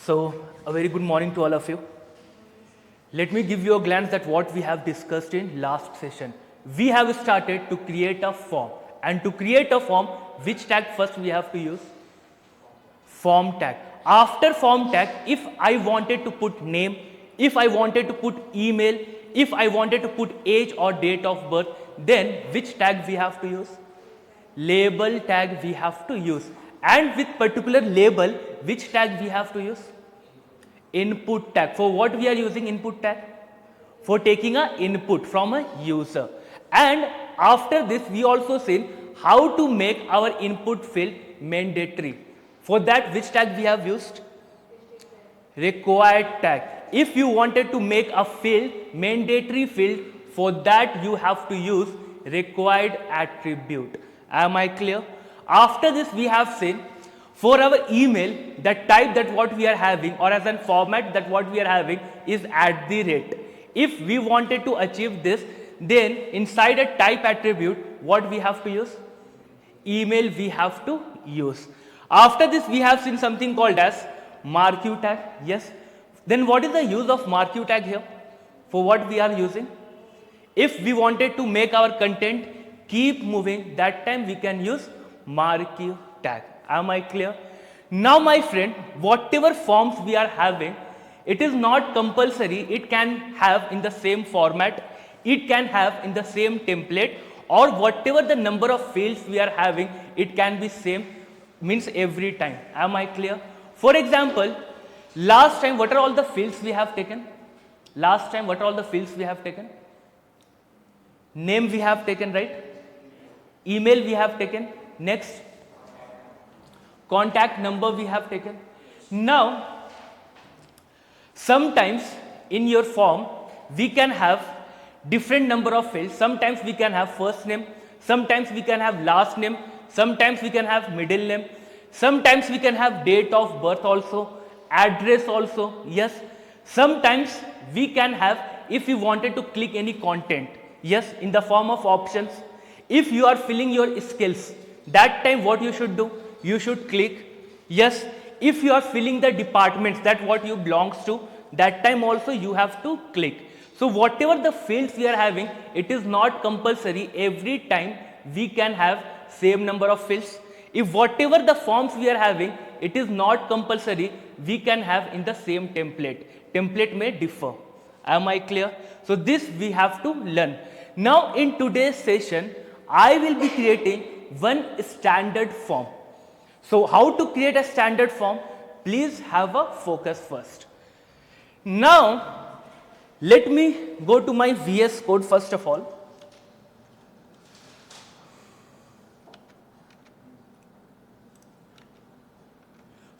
So, a very good morning to all of you. Let me give you a glance at what we have discussed in last session. We have started to create a form, and to create a form, which tag first we have to use? Form tag. After form tag, if I wanted to put name, if I wanted to put email, if I wanted to put age or date of birth, then which tag we have to use? Label tag we have to use. And with particular label, which tag we have to use? Input tag. For what we are using input tag? For taking a input from a user. And after this, we also seen how to make our input field mandatory. For that, which tag we have used? Required tag. If you wanted to make a field mandatory field, for that you have to use required attribute. Am I clear? After this, we have seen for our email, the type that what we are having, or as a format that what we are having is @. If we wanted to achieve this, then inside a type attribute, what we have to use? Email we have to use. After this, we have seen something called as marquee tag. Yes. Then what is the use of marquee tag here? For what we are using? If we wanted to make our content keep moving, that time we can use marquee tag. Am I clear? Now my friend, whatever forms we are having, it is not compulsory. It can have in the same format, it can have in the same template, or whatever the number of fields we are having, it can be same, means every time. Am I clear? For example, last time what are all the fields we have taken? Last time what are all the fields we have taken? Name we have taken, right? Email we have taken. Next, contact number we have taken. Now, sometimes in your form, we can have different number of fields. Sometimes we can have first name, sometimes we can have last name, sometimes we can have middle name, sometimes we can have date of birth also, address also. Yes, sometimes we can have, if you wanted to click any content, yes, in the form of options. If you are filling your skills, that time what you should do? You should click. Yes, if you are filling the departments that what you belongs to, that time also you have to click. So whatever the fields we are having, it is not compulsory every time we can have same number of fields. If whatever the forms we are having, it is not compulsory, we can have in the same template. Template may differ. Am I clear? So this we have to learn. Now in today's session, I will be creating one standard form. So how to create a standard form? Please have a focus first. Now let me go to my VS Code first of all.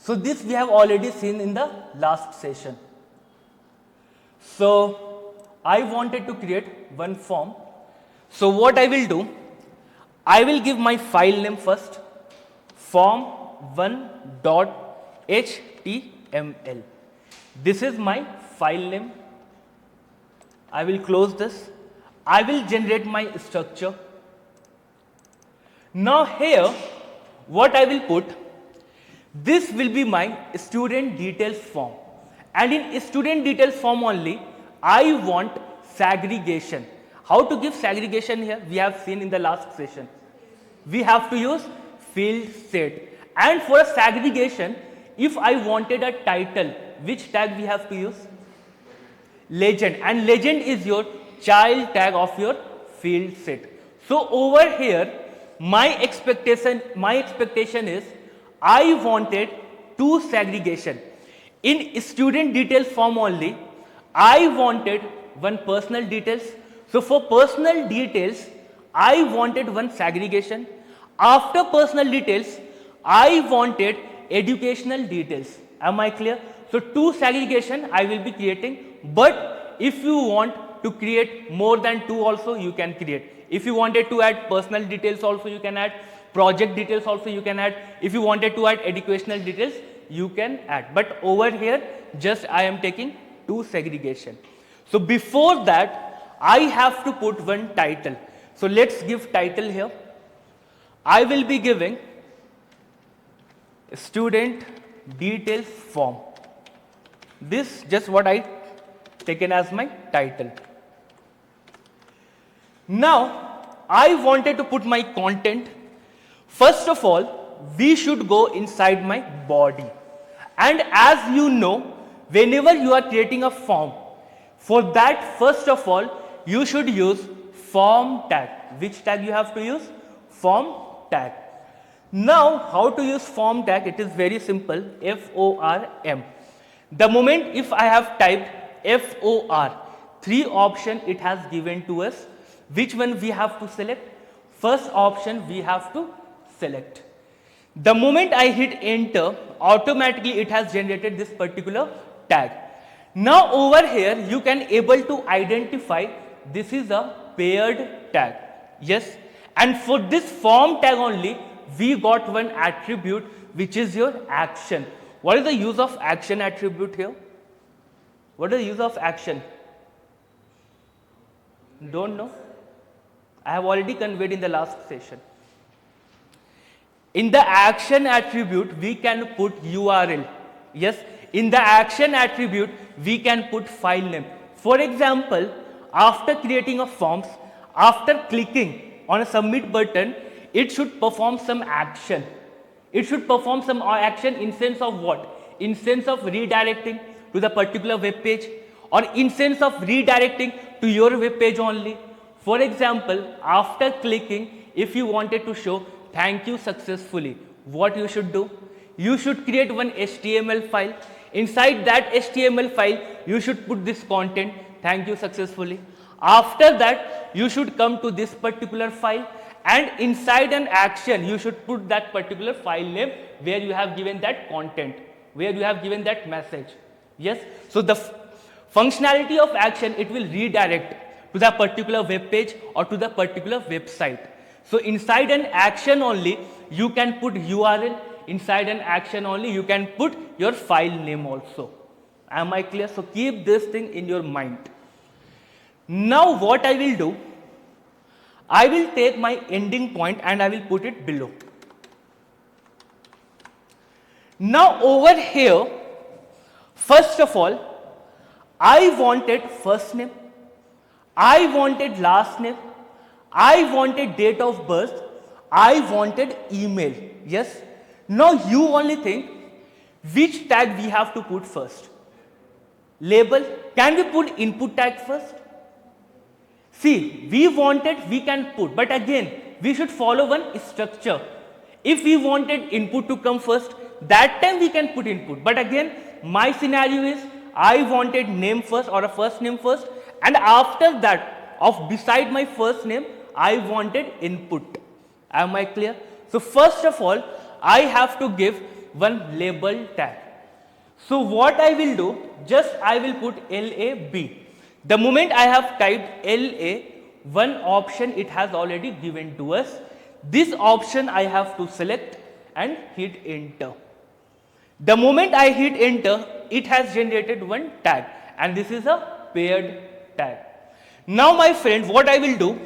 So this we have already seen in the last session. So I wanted to create one form. So what I will do, I will give my file name first, form1.html. This is my file name. I will close this. I will generate my structure. Now here, what I will put, this will be my student details form. And in student details form only, I want segregation. How to give segregation here? We have seen in the last session. We have to use field set. And for a segregation, if I wanted a title, which tag we have to use? Legend. And legend is your child tag of your field set. So over here, my expectation is I wanted two segregation. In student details form only, I wanted one personal details. So for personal details, I wanted one segregation. After personal details, I wanted educational details. Am I clear? So two segregation I will be creating, but if you want to create more than two also, you can create. If you wanted to add personal details also, you can add. Project details also you can add. If you wanted to add educational details, you can add. But over here, just I am taking two segregation. So before that, I have to put one title. So let's give title here. I will be giving student details form. This just what I taken as my title. Now I wanted to put my content. First of all, we should go inside my body. And as you know, whenever you are creating a form, for that first of all, you should use form tag. Which tag you have to use? Form tag. Now, how to use form tag? It is very simple. FORM. The moment if I have typed FOR, three option it has given to us. Which one we have to select? First option we have to select. The moment I hit enter, automatically it has generated this particular tag. Now over here you can able to identify this is a paired tag. Yes, and for this form tag only we got one attribute which is your action. What is the use of action attribute here? What is the use of action? Don't know? I have already conveyed in the last session. In the action attribute, we can put URL. Yes, in the action attribute, we can put file name. For example, after creating a forms, after clicking on a submit button, it should perform some action. It should perform some action in sense of what? In sense of redirecting to the particular web page, or in sense of redirecting to your web page only. For example, after clicking, if you wanted to show thank you successfully, what you should do? You should create one HTML file. Inside that HTML file, you should put this content, thank you successfully. After that, you should come to this particular file, and inside an action, you should put that particular file name where you have given that content, where you have given that message. Yes, so the functionality of action, it will redirect to the particular web page or to the particular website. So inside an action only, you can put URL. Inside an action only, you can put your file name also. Am I clear? So keep this thing in your mind. Now what I will do, I will take my ending point and I will put it below. Now over here, first of all, I wanted first name, I wanted last name, I wanted date of birth, I wanted email. Yes. Now you only think which tag we have to put first. Label. Can we put input tag first? See, we wanted, we can put, but again, we should follow one structure. If we wanted input to come first, that time we can put input. But again, my scenario is I wanted name first or a first name first, and after that, of beside my first name, I wanted input. Am I clear? So first of all, I have to give one label tag. So what I will do, just I will put LAB. The moment I have typed LA, one option it has already given to us. This option I have to select and hit enter. The moment I hit enter, it has generated one tag, and this is a paired tag. Now my friend, what I will do,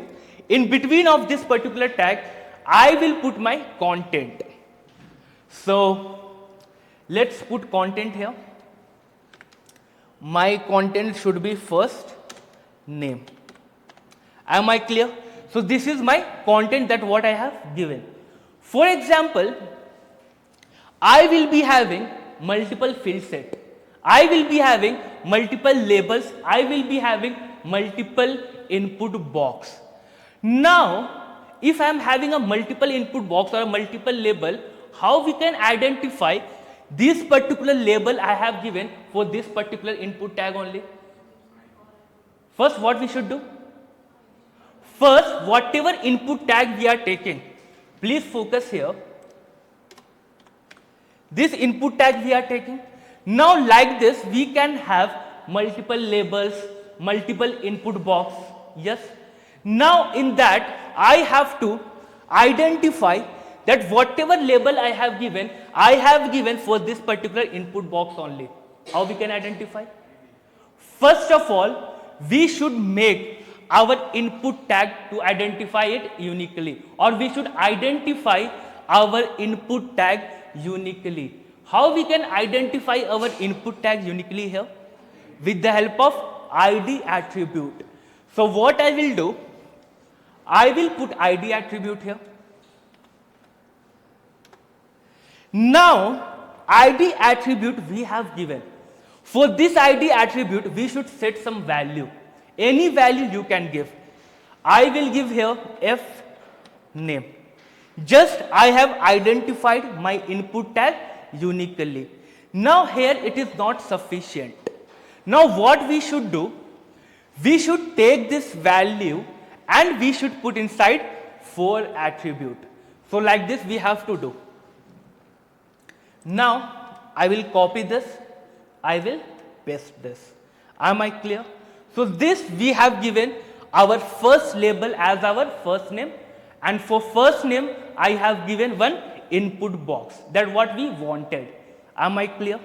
in between of this particular tag, I will put my content. So let's put content here. My content should be first name. Am I clear? So this is my content that what I have given. For example, I will be having multiple field set. I will be having multiple labels. I will be having multiple input box. Now, if I am having a multiple input box or a multiple label, how we can identify this particular label I have given for this particular input tag only? First, what we should do? First, whatever input tag we are taking, please focus here. This input tag we are taking. Now, like this, we can have multiple labels, multiple input box. Yes. Now, in that, I have to identify that whatever label I have given for this particular input box only. How we can identify? First of all, we should make our input tag to identify it uniquely, or we should identify our input tag uniquely. How we can identify our input tag uniquely here? With the help of ID attribute. So what I will do, I will put ID attribute here. Now ID attribute we have given. For this ID attribute we should set some value. Any value you can give. I will give here F name. Just I have identified my input tag uniquely. Now here it is not sufficient. Now what we should do? We should take this value and we should put inside for attribute. So like this we have to do. Now I will copy this, I will paste this. Am I clear? So this we have given our first label as our first name, and for first name I have given one input box. That what we wanted. Am I clear?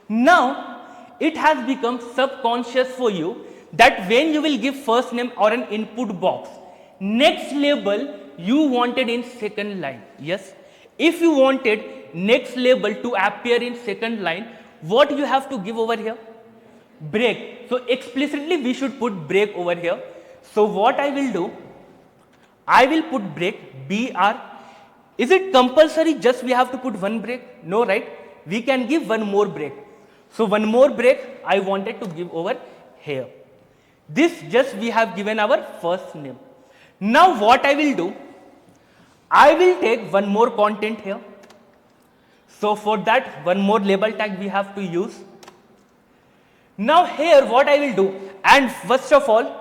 Now it has become subconscious for you that when you will give first name or an input box, next label you wanted in second line. Yes. If you wanted next label to appear in second line, what you have to give over here? Break. So explicitly we should put break over here. So what I will do, I will put break, BR. Is it compulsory just we have to put one break? No, right? We can give one more break. So one more break I wanted to give over here. This just we have given our first name. Now what I will do, I will take one more content here. So for that one more label tag we have to use. Now here what I will do, and first of all,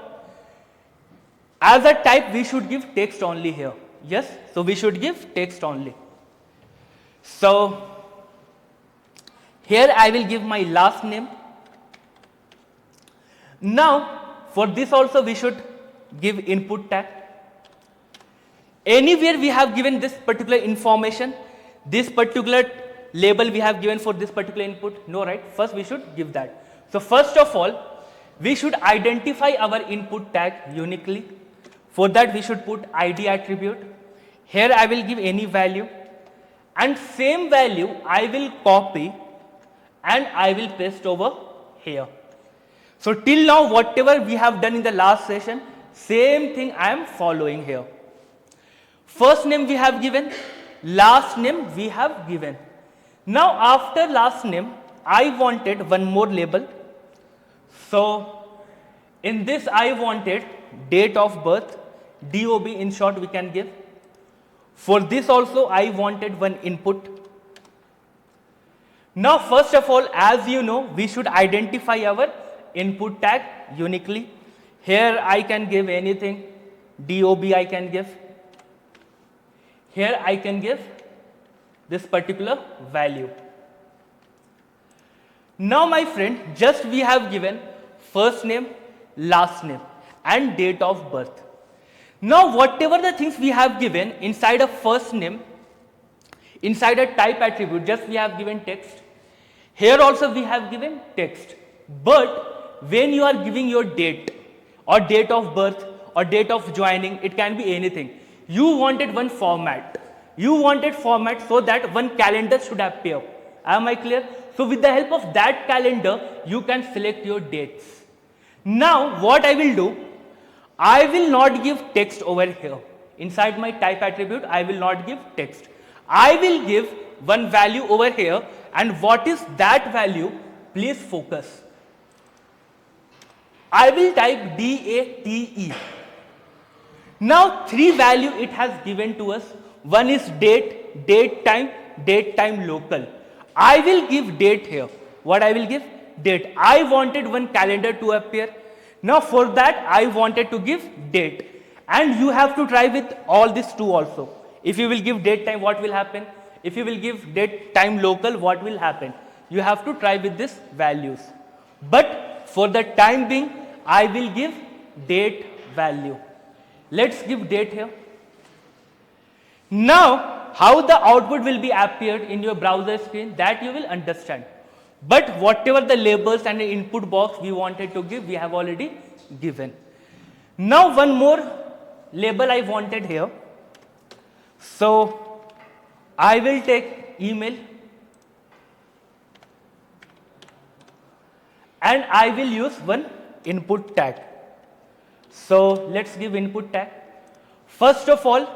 as a type we should give text only here. Yes, so we should give text only. So here I will give my last name. Now for this also we should give input tag. Anywhere we have given this particular information, this particular label we have given for this particular input, no, right? First we should give that. So first of all, we should identify our input tag uniquely. For that we should put ID attribute. Here I will give any value, and same value I will copy and I will paste over here. So till now whatever we have done in the last session, same thing I am following here. First name we have given, last name we have given. Now after last name I wanted one more label. So in this I wanted date of birth, DOB in short we can give. For this also I wanted one input. Now first of all, as you know, we should identify our input tag uniquely. Here I can give anything, DOB I can give. Here I can give this particular value. Now my friend, just we have given first name, last name and date of birth. Now whatever the things we have given inside a first name, inside a type attribute, just we have given text. Here also we have given text. But when you are giving your date or date of birth or date of joining, it can be anything. You wanted one format. You wanted format so that one calendar should appear. Am I clear? So with the help of that calendar, you can select your dates. Now what I will do, I will not give text over here. Inside my type attribute, I will not give text. I will give one value over here, and what is that value? Please focus. I will type DATE. Now three value it has given to us. One is date, date time local. I will give date here. What I will give? Date. I wanted one calendar to appear. Now for that I wanted to give date. And you have to try with all these two also. If you will give date time, what will happen? If you will give date time local, what will happen? You have to try with these values. But for the time being, I will give date value. Let's give date here. Now, how the output will be appeared in your browser screen, that you will understand. But whatever the labels and the input box we wanted to give, we have already given. Now one more label I wanted here. So I will take email. and I will use one input tag. So let's give input tag. First of all,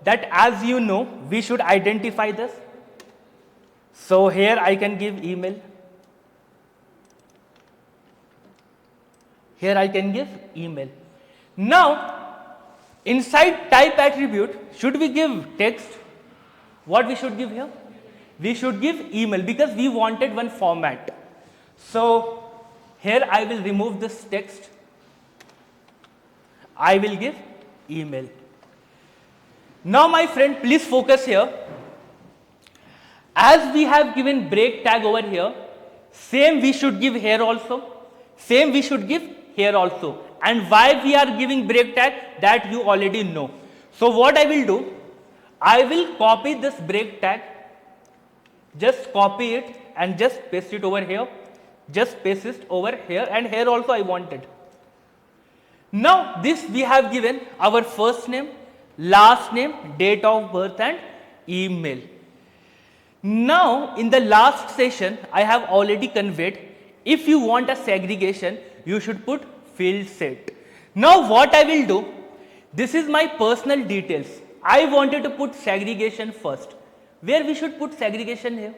that as you know, we should identify this. So here I can give email. Here I can give email. Now, inside type attribute, should we give text? What we should give here? We should give email because we wanted one format. So here I will remove this text. I will give email. Now my friend, please focus here. As we have given break tag over here, same we should give here also. Same we should give here also. And why we are giving break tag, that you already know. So what I will do, I will copy this break tag. Just copy it and just paste it over here. Just paste it over here, and here also I wanted. Now this we have given our first name, last name, date of birth and email. Now in the last session I have already conveyed, if you want a segregation you should put field set. Now what I will do, this is my personal details. I wanted to put segregation first. Where we should put segregation here?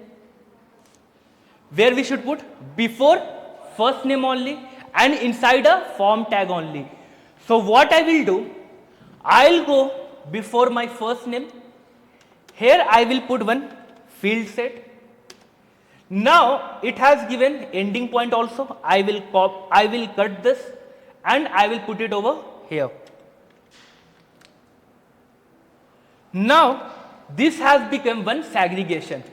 Where we should put before first name only and inside a form tag only. So what I will do, I will go before my first name. Here I will put one field set. Now it has given ending point also. I will cut this and I will put it over here. Now this has become one segregation.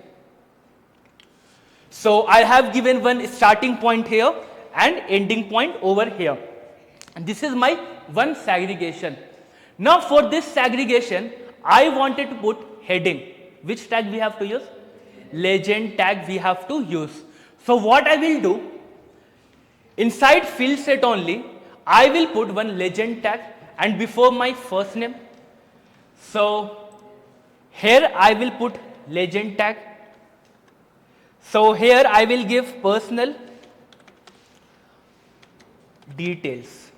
So I have given one starting point here and ending point over here. And this is my one segregation. Now for this segregation, I wanted to put heading. Which tag we have to use? Legend tag we have to use. So what I will do, inside field set only, I will put one legend tag and before my first name. So here I will put legend tag. So here I will give personal details.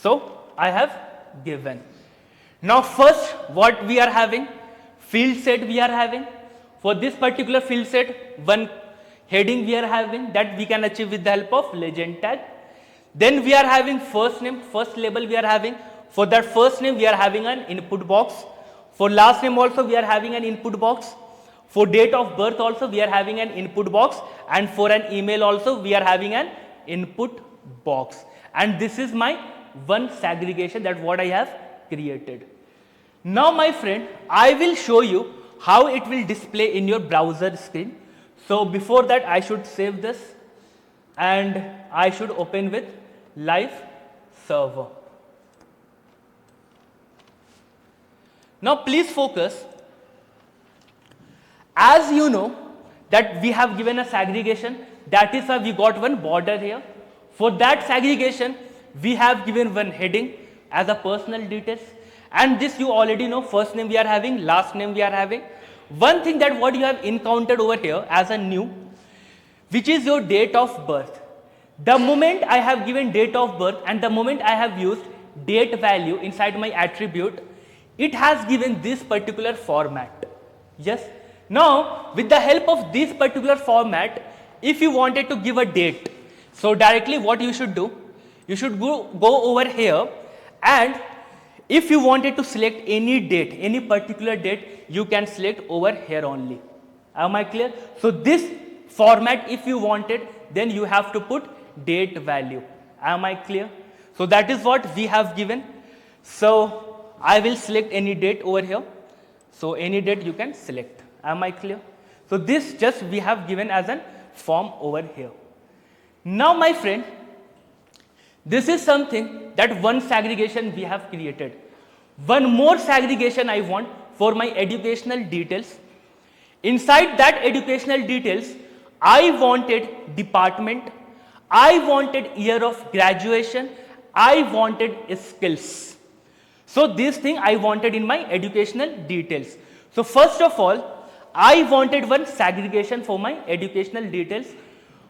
So I have given. Now first what we are having? Field set we are having. For this particular field set, one heading we are having that we can achieve with the help of legend tag. Then we are having first name, first label we are having. For that first name we are having an input box. For last name also we are having an input box. For date of birth also we are having an input box, and for an email also we are having an input box. And this is my one segregation, that what I have created. Now my friend, I will show you how it will display in your browser screen. So before that I should save this and I should open with live server. Now please focus. As you know that we have given a segregation, that is why we got one border here. For that segregation we have given one heading as a personal details, and this you already know, first name we are having, last name we are having. One thing that what you have encountered over here as a new, which is your date of birth. The moment I have given date of birth and the moment I have used date value inside my attribute, it has given this particular format. Yes. Now with the help of this particular format, if you wanted to give a date, so directly what you should do, you should go over here, and if you wanted to select any date, any particular date, you can select over here only. Am I clear? So this format, if you wanted, then you have to put date value. Am I clear? So that is what we have given. So I will select any date over here. So any date you can select. Am I clear? So this just we have given as an form over here. Now my friend, this is something that one segregation we have created. One more segregation I want for my educational details. Inside that educational details, I wanted department, I wanted year of graduation, I wanted skills. So this thing I wanted in my educational details. So first of all, I wanted one segregation for my educational details.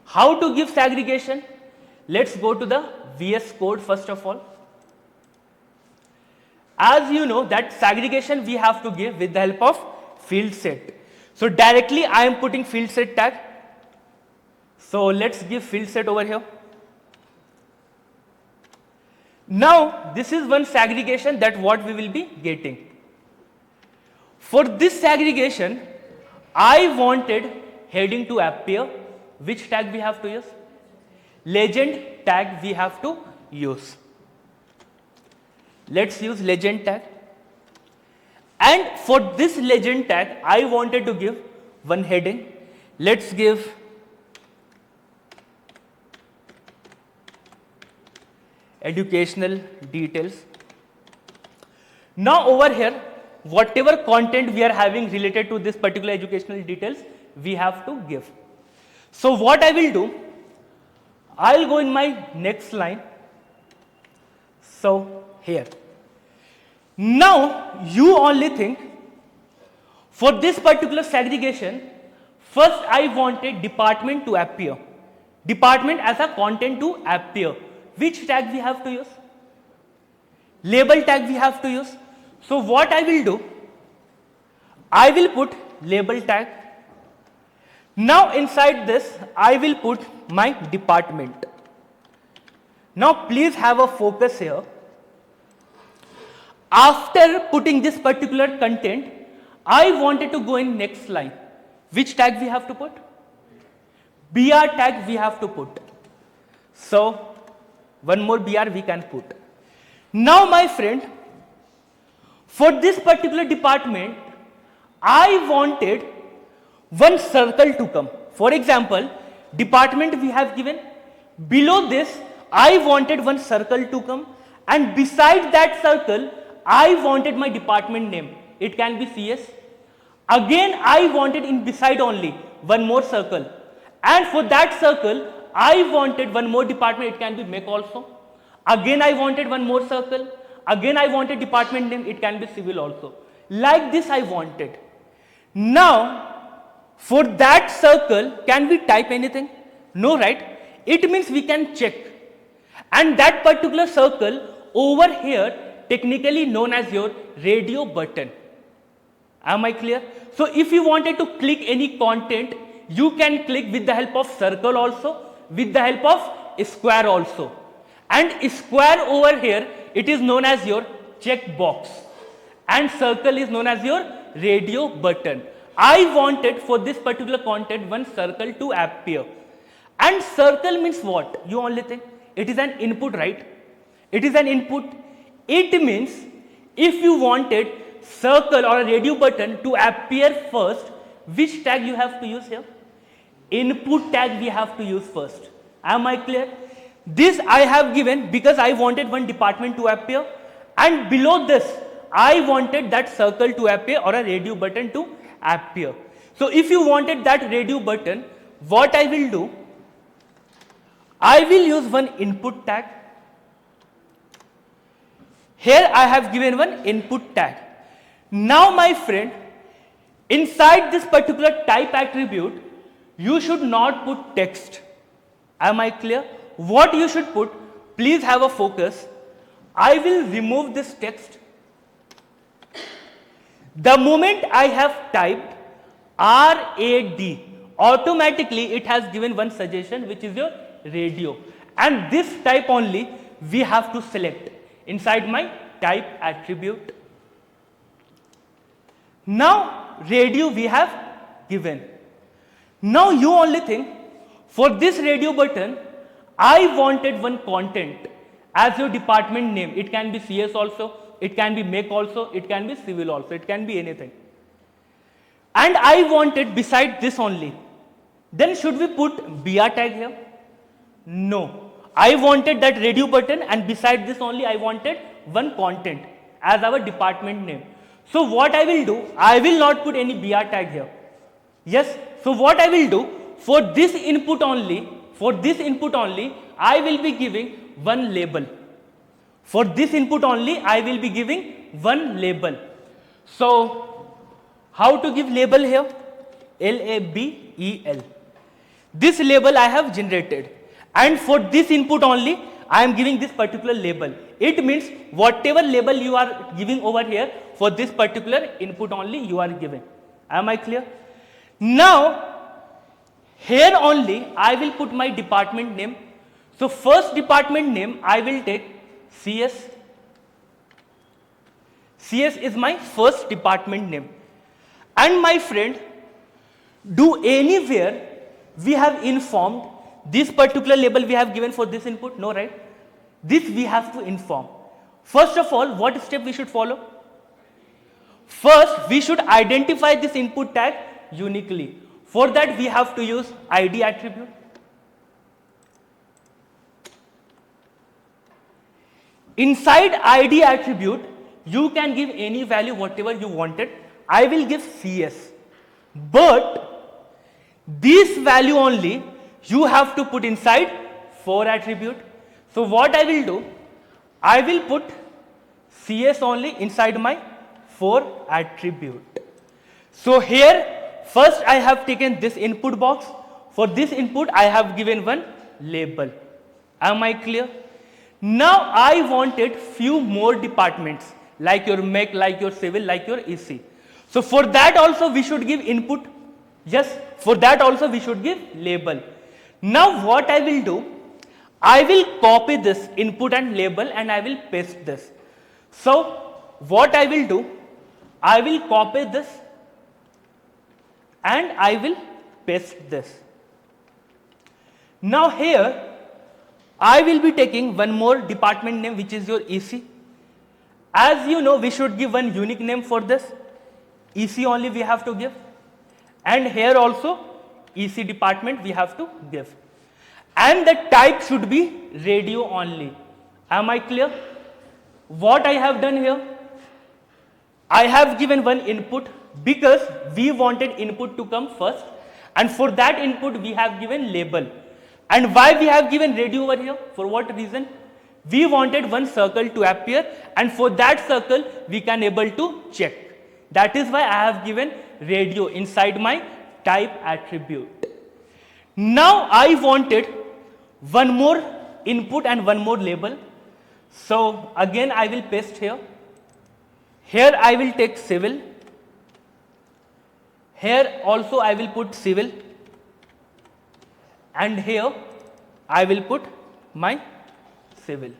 How to give segregation? Let's go to the VS Code first of all. As you know that segregation we have to give with the help of field set. So directly I am putting field set tag. So let's give field set over here. Now this is one segregation that what we will be getting. For this segregation, I wanted heading to appear. Which tag we have to use? Legend tag we have to use. Let's use legend tag. And for this legend tag, I wanted to give one heading. Let's give educational details. Now over here, whatever content we are having related to this particular educational details, we have to give. So what I will do, I'll go in my next line. So here. Now you only think for this particular segregation, first I wanted department to appear. Department as a content to appear. Which tag we have to use? Label tag we have to use. So what I will do, I will put label tag. Now inside this, I will put my department. Now please have a focus here. After putting this particular content, I wanted to go in next line. Which tag we have to put? BR tag we have to put. So one more BR we can put. Now my friend, for this particular department, I wanted one circle to come. For example, department we have given. Below this, I wanted one circle to come, and beside that circle, I wanted my department name. It can be CS. Again, I wanted in beside only one more circle, and for that circle, I wanted one more department. It can be MEC also. Again, I wanted one more circle. Again, I wanted department name. It can be civil also. Like this, I wanted. Now, for that circle, can we type anything? No, right? It means we can check. And that particular circle over here, technically known as your radio button. Am I clear? So if you wanted to click any content, you can click with the help of circle also, with the help of square also. And square over here, it is known as your check box. And circle is known as your radio button. I wanted for this particular content one circle to appear. And circle means what? You only think it is an input, right? It is an input. It means if you wanted circle or a radio button to appear first, which tag you have to use here? Input tag we have to use first. Am I clear? This I have given because I wanted one department to appear, and below this I wanted that circle to appear or a radio button to appear. So if you wanted that radio button, what I will do, I will use one input tag. Here I have given one input tag. Now my friend, inside this particular type attribute, you should not put text. Am I clear? What you should put, please have a focus. I will remove this text. The moment I have typed RAD, automatically it has given one suggestion, which is your radio. And this type only we have to select inside my type attribute. Now radio we have given. Now you only think for this radio button, I wanted one content as your department name. It can be CS also, it can be MEC also, it can be civil also, it can be anything. And I wanted beside this only. Then should we put BR tag here? No. I wanted that radio button, and beside this only I wanted one content as our department name. So what I will do, I will not put any BR tag here. Yes. So what I will do, for this input only, I will be giving one label. For this input only, I will be giving one label. So how to give label here? Label. This label I have generated, and for this input only I am giving this particular label. It means whatever label you are giving over here, for this particular input only you are giving. Am I clear? Now here only I will put my department name. So first department name I will take CS. CS is my first department name. And my friend, do anywhere we have informed this particular label we have given for this input? No, right? This we have to inform. First of all, what step we should follow? First, we should identify this input tag uniquely. For that, we have to use ID attribute. Inside ID attribute, you can give any value whatever you wanted. I will give CS. But this value only you have to put inside for attribute. So what I will do, I will put CS only inside my for attribute. So here first I have taken this input box. For this input I have given one label. Am I clear? Now I wanted few more departments like your mech, like your civil, like your EC. So for that also we should give input. Yes, for that also we should give label. Now what I will do, I will copy this input and label and I will paste this. So what I will do, I will copy this and I will paste this. Now here I will be taking one more department name, which is your EC. As you know, we should give one unique name for this. EC only we have to give. And here also EC department we have to give. And the type should be radio only. Am I clear? What I have done here? I have given one input because we wanted input to come first, and for that input we have given label. And why we have given radio over here? For what reason? We wanted one circle to appear, and for that circle we can able to check. That is why I have given radio inside my type attribute. Now I wanted one more input and one more label. So again I will paste here. Here I will take civil. Here also I will put civil. And here I will put my civil.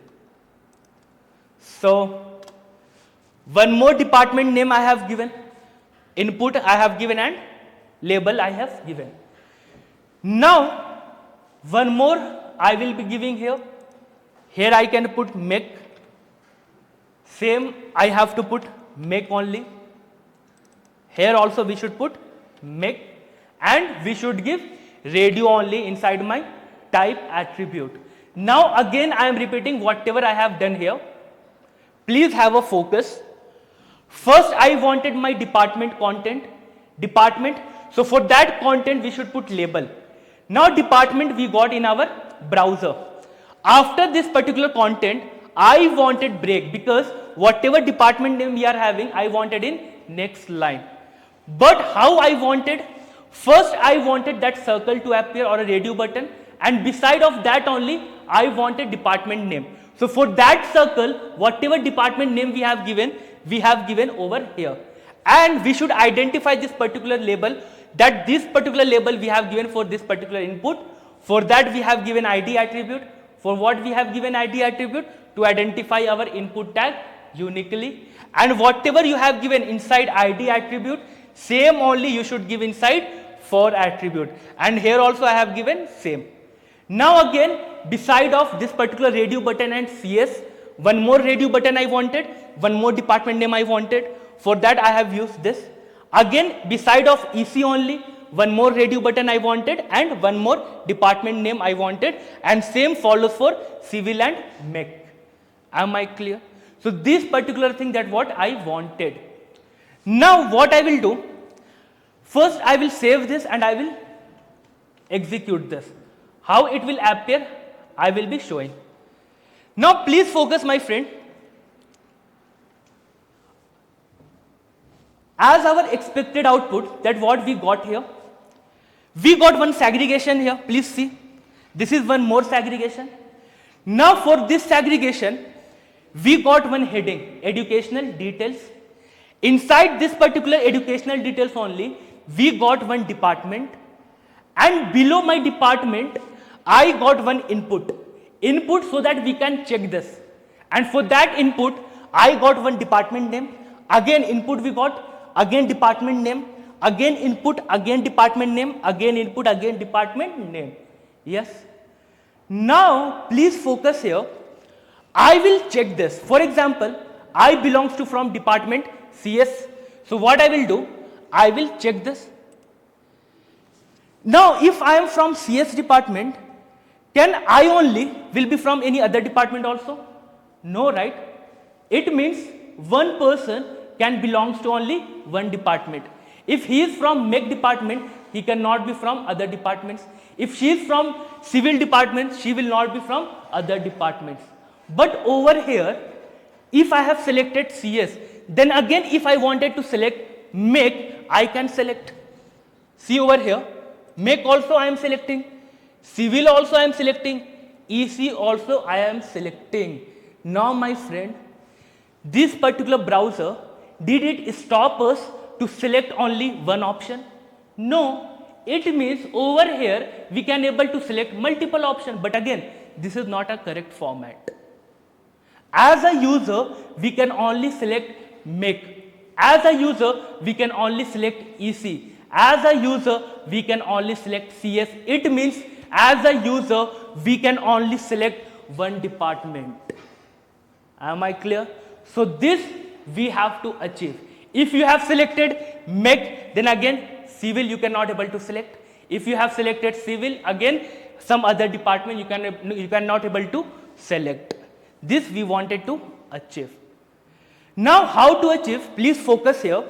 So one more department name I have given, input I have given, and label I have given. Now one more I will be giving here. Here I can put make. Same I have to put make only. Here also we should put make, and we should give radio only inside my type attribute. Now again I am repeating whatever I have done here. Please have a focus. First I wanted my department content, department. So for that content we should put label. Now department we got in our browser. After this particular content I wanted break, because whatever department name we are having I wanted in next line. But how I wanted? First I wanted that circle to appear or a radio button, and beside of that only I wanted department name. So for that circle, whatever department name we have given over here. And we should identify this particular label, that this particular label we have given for this particular input. For that we have given ID attribute. For what we have given ID attribute? To identify our input tag uniquely. And whatever you have given inside ID attribute, same only you should give inside for attribute. And here also I have given same. Now again, beside of this particular radio button and CS, one more radio button I wanted, one more department name I wanted. For that I have used this. Again, beside of EC only, one more radio button I wanted and one more department name I wanted, and same follows for civil and mech. Am I clear? So this particular thing that what I wanted. Now what I will do, first I will save this and I will execute this. How it will appear, I will be showing. Now please focus, my friend. As our expected output, that what we got here, We got one segregation here. Please see. This is one more segregation. Now for this segregation, we got one heading, educational details. Inside this particular educational details only, we got one department, and below my department, I got one input so that we can check this. And for that input, I got one department name, again input we got, again department name, again input, again department name, again input, again department name. Yes. Now please focus here. I will check this. For example, I belongs to from department CS. So what I will do, I will check this. Now if I am from CS department, can I only will be from any other department also? No, right? It means one person can belongs to only one department. If he is from MEC department, he cannot be from other departments. If she is from civil department, she will not be from other departments. But over here, if I have selected CS, then again if I wanted to select MEC, I can select. See over here, MEC also I am selecting, civil also I am selecting, EC also I am selecting. Now my friend, this particular browser, did it stop us to select only one option? No, it means over here we can able to select multiple options, but again this is not a correct format. As a user, we can only select MEC. As a user, we can only select EC. As a user, we can only select CS. It means as a user, we can only select one department. Am I clear? So this we have to achieve. If you have selected MEC, then again civil you cannot able to select. If you have selected civil, again some other department you cannot able to select. This we wanted to achieve. Now how to achieve? Please focus here.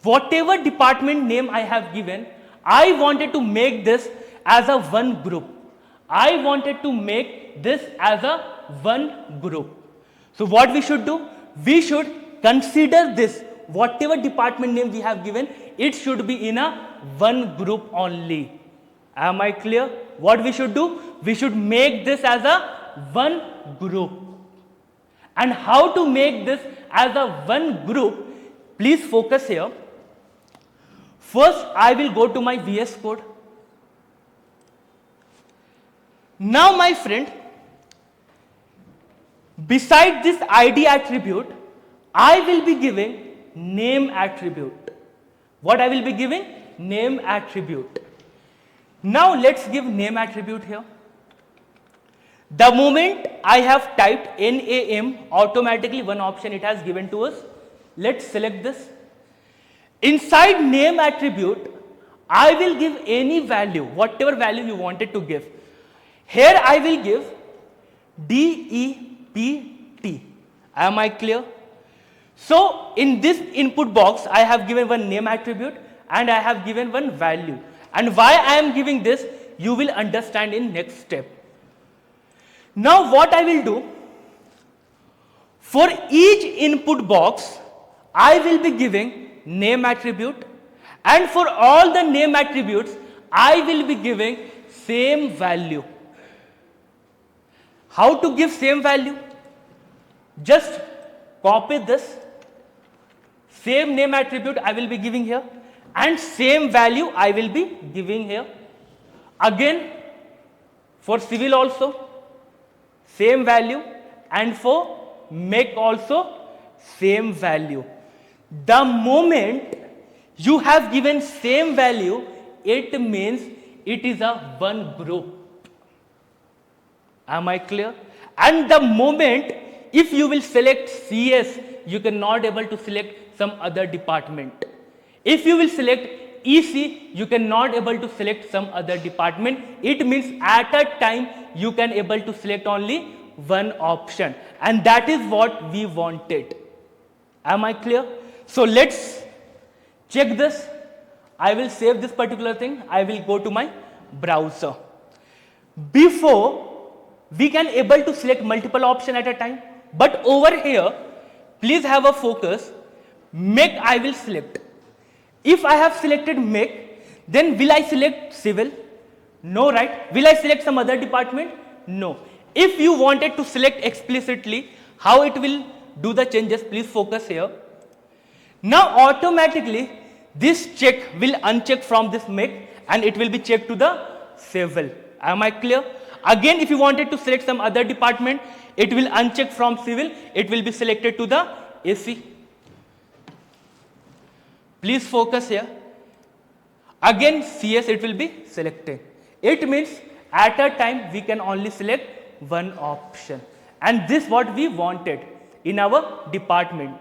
Whatever department name I have given, I wanted to make this as a one group. I wanted to make this as a one group. So what we should do? We should consider this, whatever department name we have given, it should be in a one group only. Am I clear? What we should do? We should make this as a one group. And how to make this as a one group? Please focus here. First, I will go to my VS Code. Now, my friend, beside this ID attribute, I will be giving name attribute. What I will be giving? Name attribute. Now, let's give name attribute here. The moment I have typed NAM, automatically one option it has given to us. Let's select this. Inside name attribute, I will give any value, whatever value you wanted to give. Here I will give DEPT. Am I clear? So in this input box, I have given one name attribute and I have given one value. And why I am giving this, you will understand in next step. Now what I will do, for each input box, I will be giving name attribute, and for all the name attributes, I will be giving same value. How to give same value? Just copy this, same name attribute I will be giving here, and same value I will be giving here. Again, for civil also, same value, and for MEC also, same value. The moment you have given same value, it means it is a one group. Am I clear? And the moment if you will select CS, you cannot able to select some other department. If you will select EC, you cannot able to select some other department. It means at a time you can able to select only one option, and that is what we wanted. Am I clear? So let's check this. I will save this particular thing. I will go to my browser. Before, we can able to select multiple option at a time, but over here, please have a focus. MEC I will select. If I have selected MEC, then will I select civil? No, right? Will I select some other department? No. If you wanted to select explicitly how it will do the changes, please focus here. Now automatically this check will uncheck from this make and it will be checked to the civil. Am I clear? Again, if you wanted to select some other department, it will uncheck from civil, it will be selected to the AC. Please focus here. Again CS it will be selected. It means at a time we can only select one option, and this what we wanted in our department.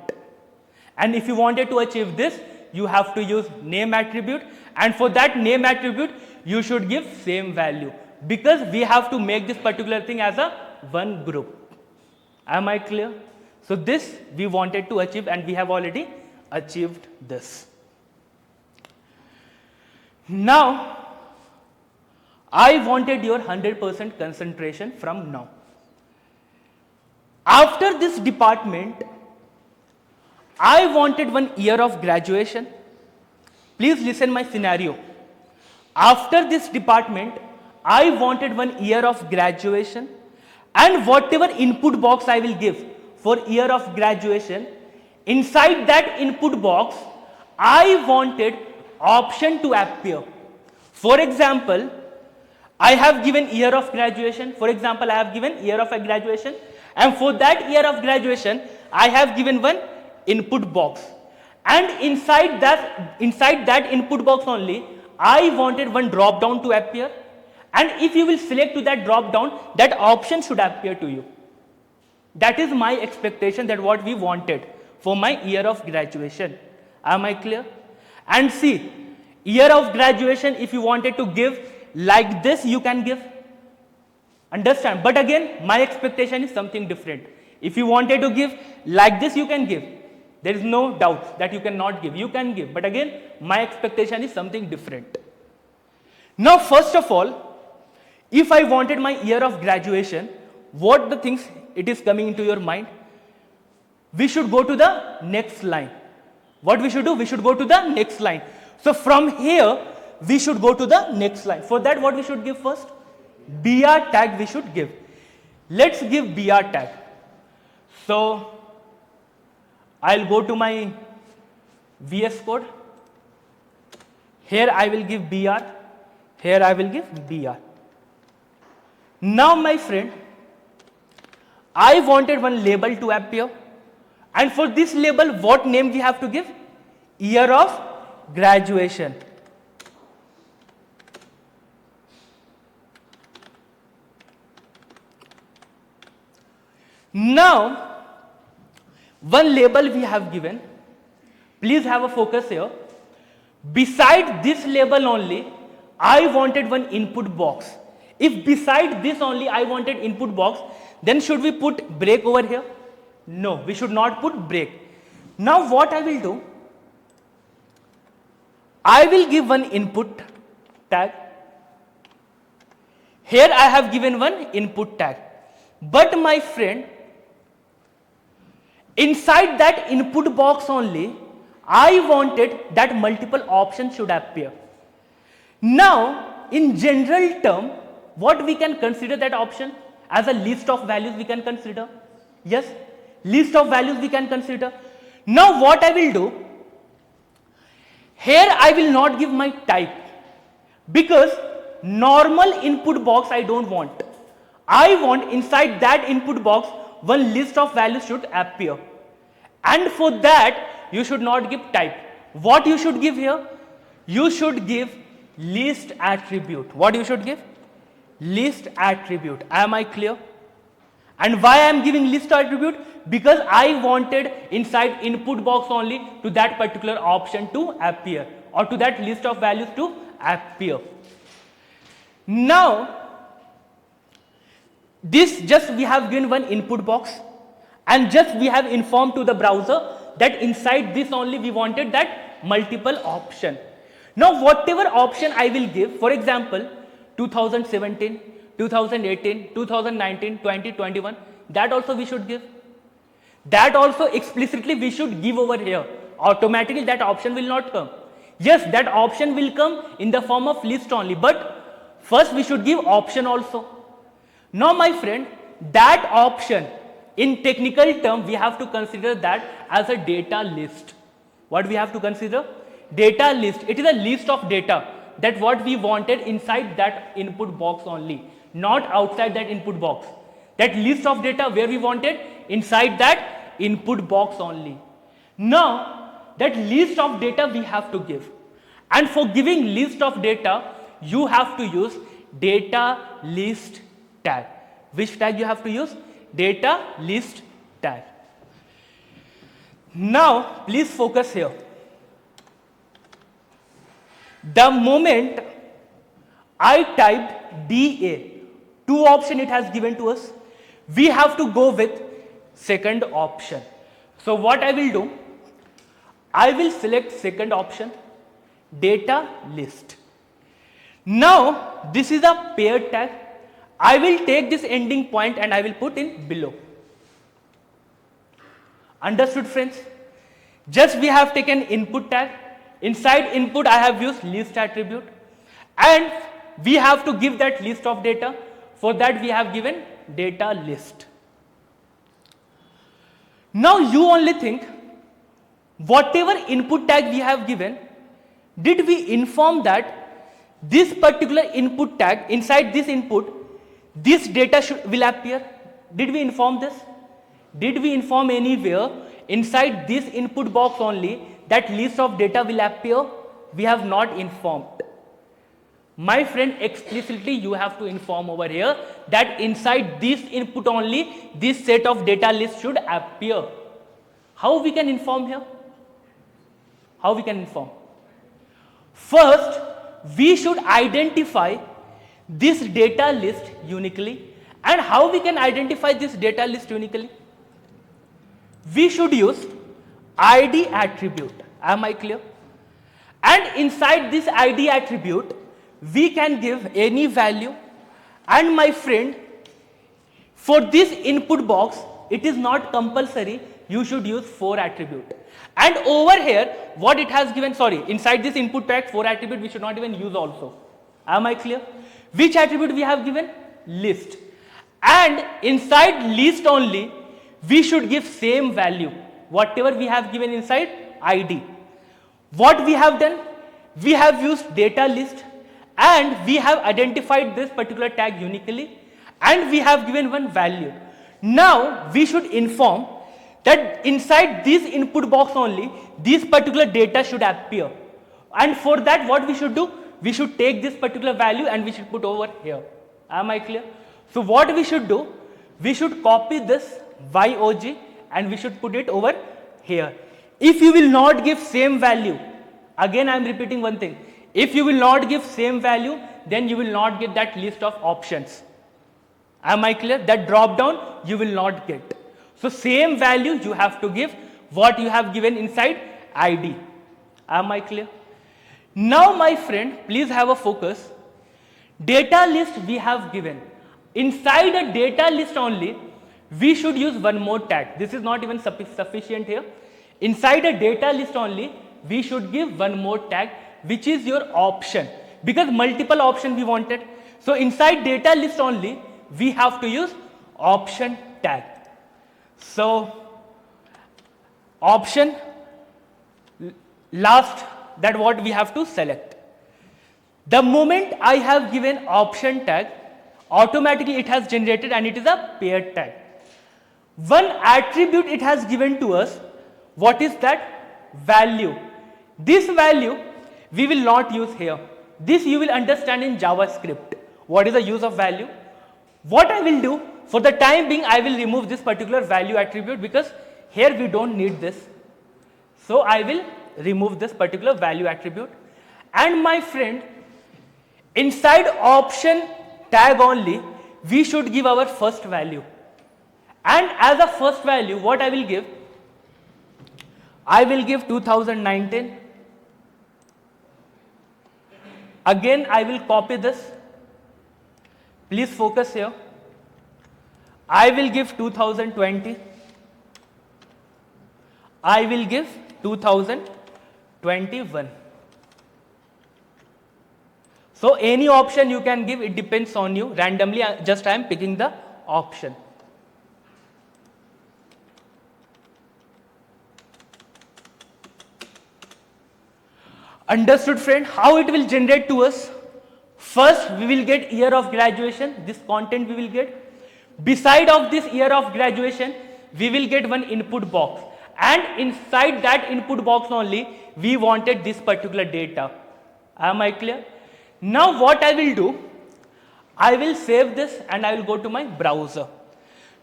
And if you wanted to achieve this, you have to use name attribute, and for that name attribute you should give same value, because we have to make this particular thing as a one group. Am I clear? So this we wanted to achieve and we have already achieved this. Now I wanted your 100% concentration from now. After this department, I wanted 1 year of graduation. Please listen my scenario. After this department, I wanted 1 year of graduation, and whatever input box I will give for year of graduation, inside that input box, I wanted option to appear. For example, I have given year of graduation. For example, I have given year of graduation, and for that year of graduation, I have given one input box, and inside that input box only, I wanted one drop down to appear, and if you will select to that drop down, that option should appear to you. That is my expectation, that what we wanted for my year of graduation. Am I clear? And see, year of graduation, if you wanted to give like this, you can give. Understand? But again, my expectation is something different. If you wanted to give like this, you can give. There is no doubt that you cannot give. You can give. But again, my expectation is something different. Now, first of all, if I wanted my year of graduation, what the things it is coming into your mind? We should go to the next line. What we should do? We should go to the next line. So from here, we should go to the next line. For that, what we should give first? BR tag we should give. Let's give BR tag. So I'll go to my VS Code. Here I will give BR. Here I will give BR. Now my friend, I wanted one label to appear, and for this label, what name we have to give? Year of graduation. Now, one label we have given. Please have a focus here. Beside this label only, I wanted one input box. If beside this only I wanted input box, then should we put break over here? No, we should not put break. Now what I will do? I will give one input tag. Here I have given one input tag. But my friend, inside that input box only, I wanted that multiple options should appear. Now, in general term, what we can consider that option? As a list of values we can consider. Yes, list of values we can consider. Now what I will do? Here I will not give my type, because normal input box I don't want. I want inside that input box one list of values should appear. And for that you should not give type. What you should give here? You should give list attribute. What you should give? List attribute. Am I clear? And why I am giving list attribute? Because I wanted inside input box only to that particular option to appear, or to that list of values to appear. Now, this just we have given one input box, and just we have informed to the browser that inside this only we wanted that multiple option. Now whatever option I will give, for example 2017, 2018, 2019, 20, 21, that also we should give. That also explicitly we should give over here. Automatically that option will not come. Yes, that option will come in the form of list only, but first we should give option also. Now my friend, that option in technical term we have to consider that as a data list. What we have to consider? Data list. It is a list of data that what we wanted inside that input box only, not outside that input box. That list of data where we wanted inside that input box only. Now that list of data we have to give, and for giving list of data you have to use data list tag. Which tag you have to use? Data list tag. Now please focus here. The moment I typed DA, two option it has given to us, we have to go with second option. So what I will do, I will select second option, data list. Now this is a pair tag. I will take this ending point and I will put in below. Understood friends? Just we have taken input tag. Inside input I have used list attribute, and we have to give that list of data. For that we have given data list. Now you only think, whatever input tag we have given, did we inform that this particular input tag, inside this input, this data will appear? Did we inform this? Did we inform anywhere inside this input box only that list of data will appear? We have not informed. My friend, explicitly you have to inform over here that inside this input only this set of data list should appear. How we can inform here? How we can inform? First, we should identify this data list uniquely. And how we can identify this data list uniquely? We should use ID attribute. Am I clear? And inside this ID attribute, we can give any value. And my friend, for this input box, it is not compulsory. You should use 4 attribute. And over here, what it has given, inside this input tag 4 attribute, we should not even use also. Am I clear? Which attribute we have given? List. And inside list only, we should give same value, whatever we have given inside ID. What we have done? We have used data list and we have identified this particular tag uniquely and we have given one value. Now we should inform that inside this input box only this particular data should appear, and for that what we should do? We should take this particular value and we should put over here. Am I clear? So what we should do? We should copy this YOG and we should put it over here. If you will not give same value, again I am repeating one thing, if you will not give same value, then you will not get that list of options. Am I clear? That drop down you will not get. So same value you have to give what you have given inside ID. Am I clear? Now my friend, please have a focus. Data list we have given. Inside a data list only, we should use one more tag. This is not even sufficient here. Inside a data list only, we should give one more tag, which is your option, because multiple option we wanted. So inside data list only, we have to use option tag. So option, last, that what we have to select. The moment I have given option tag, automatically it has generated and it is a pair tag. One attribute it has given to us. What is that? Value. This value we will not use here. This you will understand in JavaScript. What is the use of value? What I will do, for the time being I will remove this particular value attribute because here we don't need this. So I will remove this particular value attribute. And my friend, inside option tag only, we should give our first value. And as a first value, what I will give? I will give 2019. Again, I will copy this. Please focus here. I will give 2020. I will give 2021. So any option you can give, it depends on you. Randomly, just I am picking the option. Understood, friend? How it will generate to us? First, we will get year of graduation. This content we will get. Beside of this year of graduation, we will get one input box. And inside that input box only, we wanted this particular data. Am I clear? Now what I will do, I will save this and I will go to my browser.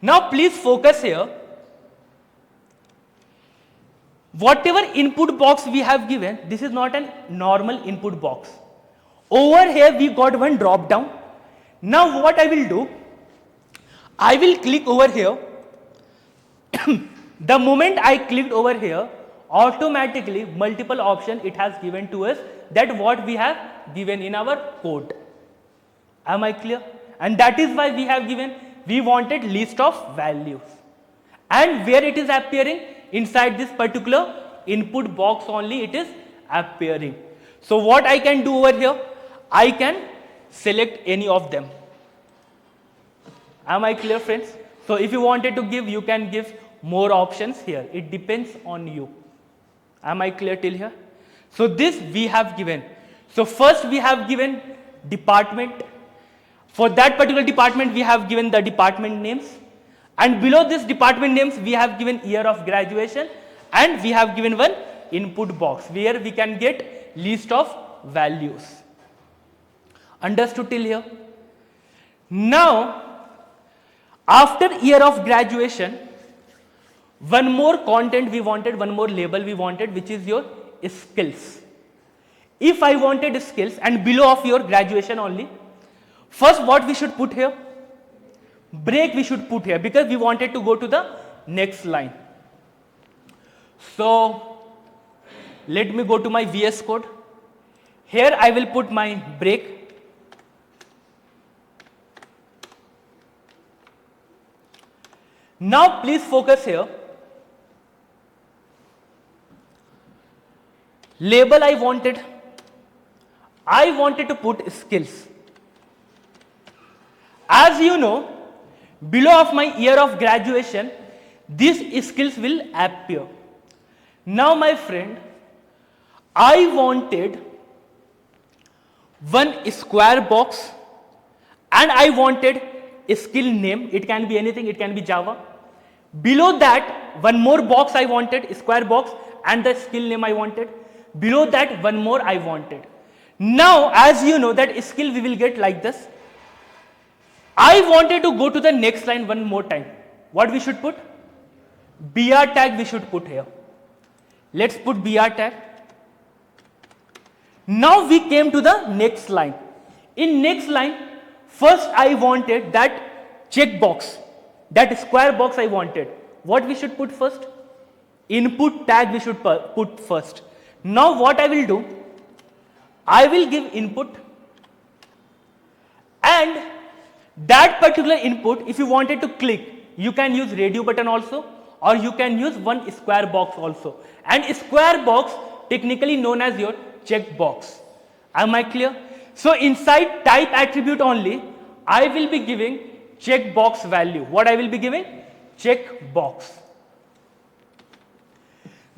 Now please focus here. Whatever input box we have given, this is not a normal input box. Over here we got one drop down. Now what I will do, I will click over here. The moment I clicked over here, automatically multiple option it has given to us, that what we have given in our code. Am I clear? And that is why we have given, we wanted list of values. And where it is appearing? Inside this particular input box only it is appearing. So what I can do over here? I can select any of them. Am I clear, friends? So if you wanted to give, you can give more options here. It depends on you. Am I clear till here? So this we have given. So first we have given department. For that particular department we have given the department names. And below this department names we have given year of graduation, and we have given one input box where we can get list of values. Understood till here? Now, after year of graduation, one more content we wanted, one more label we wanted, which is your skills. If I wanted skills and below of your graduation only, first what we should put here? Break we should put here, because we wanted to go to the next line. So let me go to my VS Code. Here I will put my break. Now please focus here. Label I wanted to put skills. As you know, below of my year of graduation, these skills will appear. Now my friend, I wanted one square box and I wanted a skill name. It can be anything, it can be Java. Below that, one more box I wanted, a square box, and the skill name I wanted. Below that, one more I wanted. Now, as you know that skill we will get like this. I wanted to go to the next line one more time. What we should put? BR tag we should put here. Let's put BR tag. Now we came to the next line. In next line, first I wanted that checkbox, that square box I wanted. What we should put first? Input tag we should put first. Now what I will do? I will give input, and that particular input, if you wanted to click, you can use radio button also, or you can use one square box also. And square box technically known as your checkbox. Am I clear? So inside type attribute only, I will be giving checkbox value. What I will be giving? Checkbox.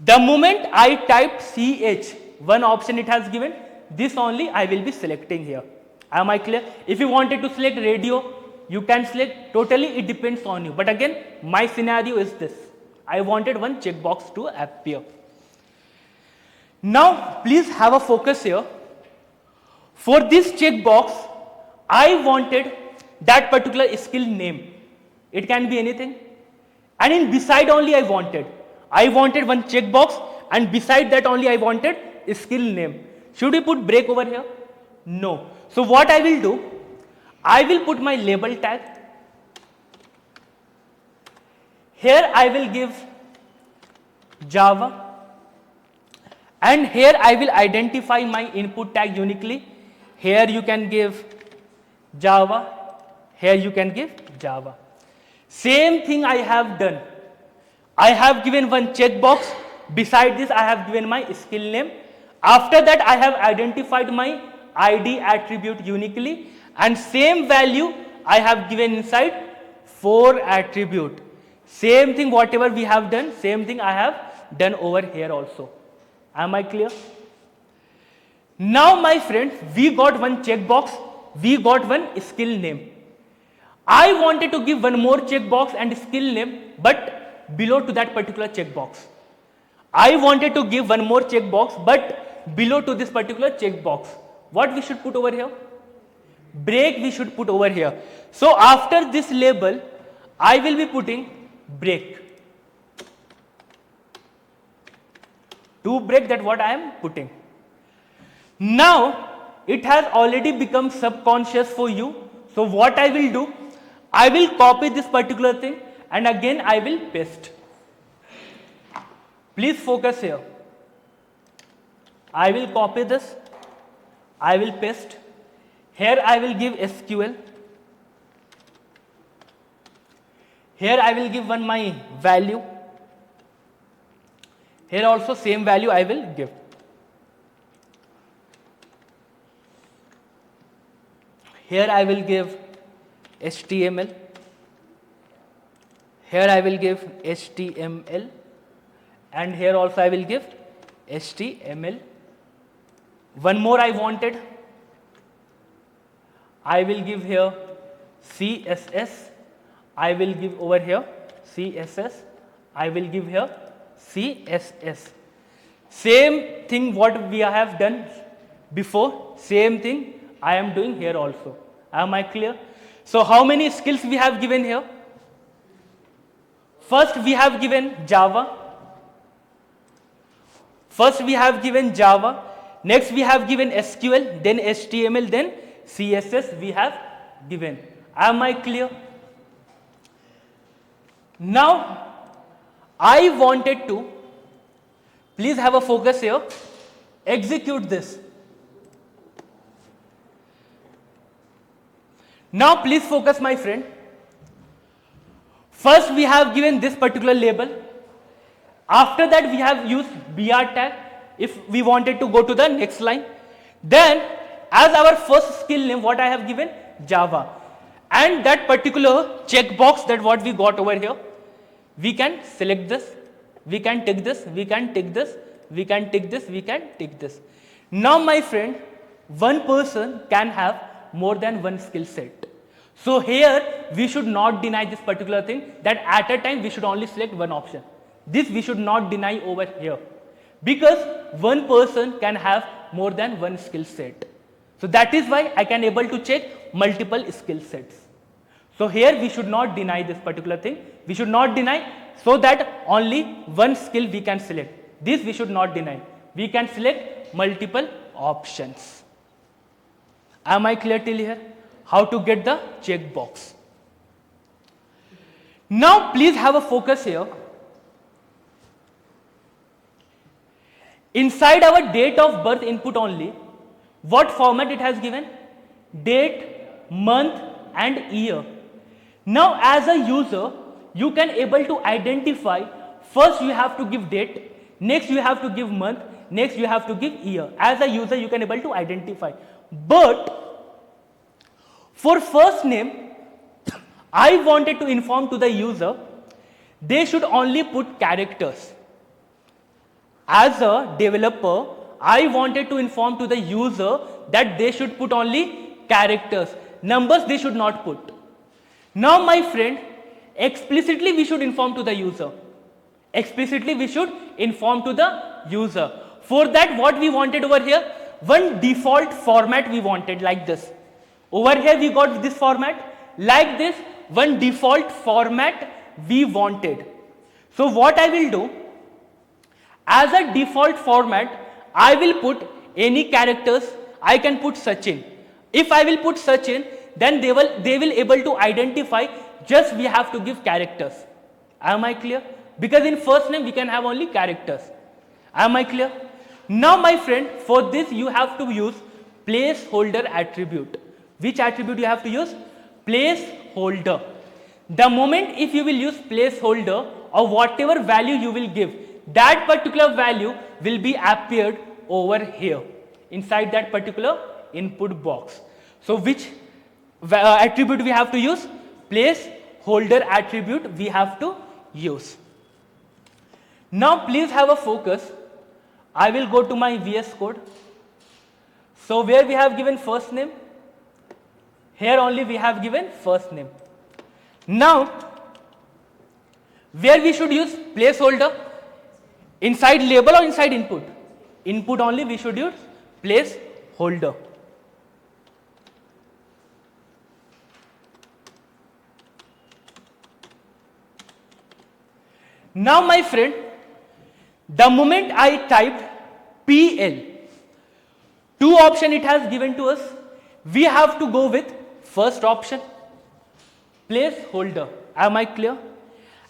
The moment I type CH, one option it has given, this only I will be selecting here. Am I clear? If you wanted to select radio, you can select. Totally it depends on you. But again, my scenario is this. I wanted one checkbox to appear. Now, please have a focus here. For this checkbox, I wanted that particular skill name. It can be anything. And in beside only I wanted one checkbox, and beside that only I wanted a skill name. Should we put break over here? No. So what I will do, I will put my label tag. Here I will give Java, and here I will identify my input tag uniquely. Here you can give Java, here you can give Java. Same thing I have done. I have given one checkbox. Beside this I have given my skill name. After that I have identified my ID attribute uniquely, and same value I have given inside for attribute. Same thing whatever we have done, same thing I have done over here also. Am I clear? Now my friends, we got one checkbox, we got one skill name. I wanted to give one more checkbox and skill name, but below to that particular checkbox. I wanted to give one more checkbox, but below to this particular checkbox. What we should put over here? Break we should put over here. So after this label, I will be putting break. To break that what I am putting. Now it has already become subconscious for you. So what I will do, I will copy this particular thing and again I will paste. Please focus here. I will copy this, I will paste. Here I will give SQL. Here I will give one my value. Here also same value I will give. Here I will give HTML. Here I will give HTML. And here also I will give HTML. One more I wanted. I will give here CSS. I will give over here CSS. I will give here CSS. Same thing what we have done before, same thing I am doing here also. Am I clear? So how many skills we have given here? First we have given Java. First we have given Java. Next we have given SQL, then HTML, then CSS we have given. Am I clear? Now I wanted to, please have a focus here, execute this. Now please focus my friend. First we have given this particular label. After that we have used BR tag if we wanted to go to the next line. Then as our first skill name what I have given? Java. And that particular checkbox that what we got over here, we can select this, we can take this, we can take this, we can take this, we can take this. Now my friend, one person can have more than one skill set. So here we should not deny this particular thing that at a time we should only select one option. This we should not deny over here because one person can have more than one skill set. So that is why I can able to check multiple skill sets. So here we should not deny this particular thing. We should not deny so that only one skill we can select. This we should not deny. We can select multiple options. Am I clear till here? How to get the checkbox. Now please have a focus here. Inside our date of birth input only, what format it has given? Date, month and year. Now as a user, you can able to identify, first you have to give date, next you have to give month, next you have to give year. As a user you can able to identify. But for first name, I wanted to inform to the user, they should only put characters. As a developer, I wanted to inform to the user that they should put only characters. Numbers they should not put. Now my friend, explicitly we should inform to the user. Explicitly we should inform to the user. For that what we wanted over here? One default format we wanted like this. Over here we got this format. Like this, one default format we wanted. So what I will do? As a default format, I will put any characters. I can put Sachin. If I will put Sachin, then they will able to identify. Just we have to give characters. Am I clear? Because in first name we can have only characters. Am I clear? Now my friend, for this you have to use placeholder attribute. Which attribute you have to use? Placeholder. The moment if you will use placeholder or whatever value you will give, that particular value will be appeared over here inside that particular input box. So which attribute we have to use? Placeholder attribute we have to use. Now please have a focus. I will go to my VS Code. So where we have given first name, here only we have given first name. Now where we should use placeholder? Inside label or inside input? Input only we should use placeholder. Now my friend, the moment I typed PL, two option it has given to us. We have to go with first option, placeholder. Am I clear?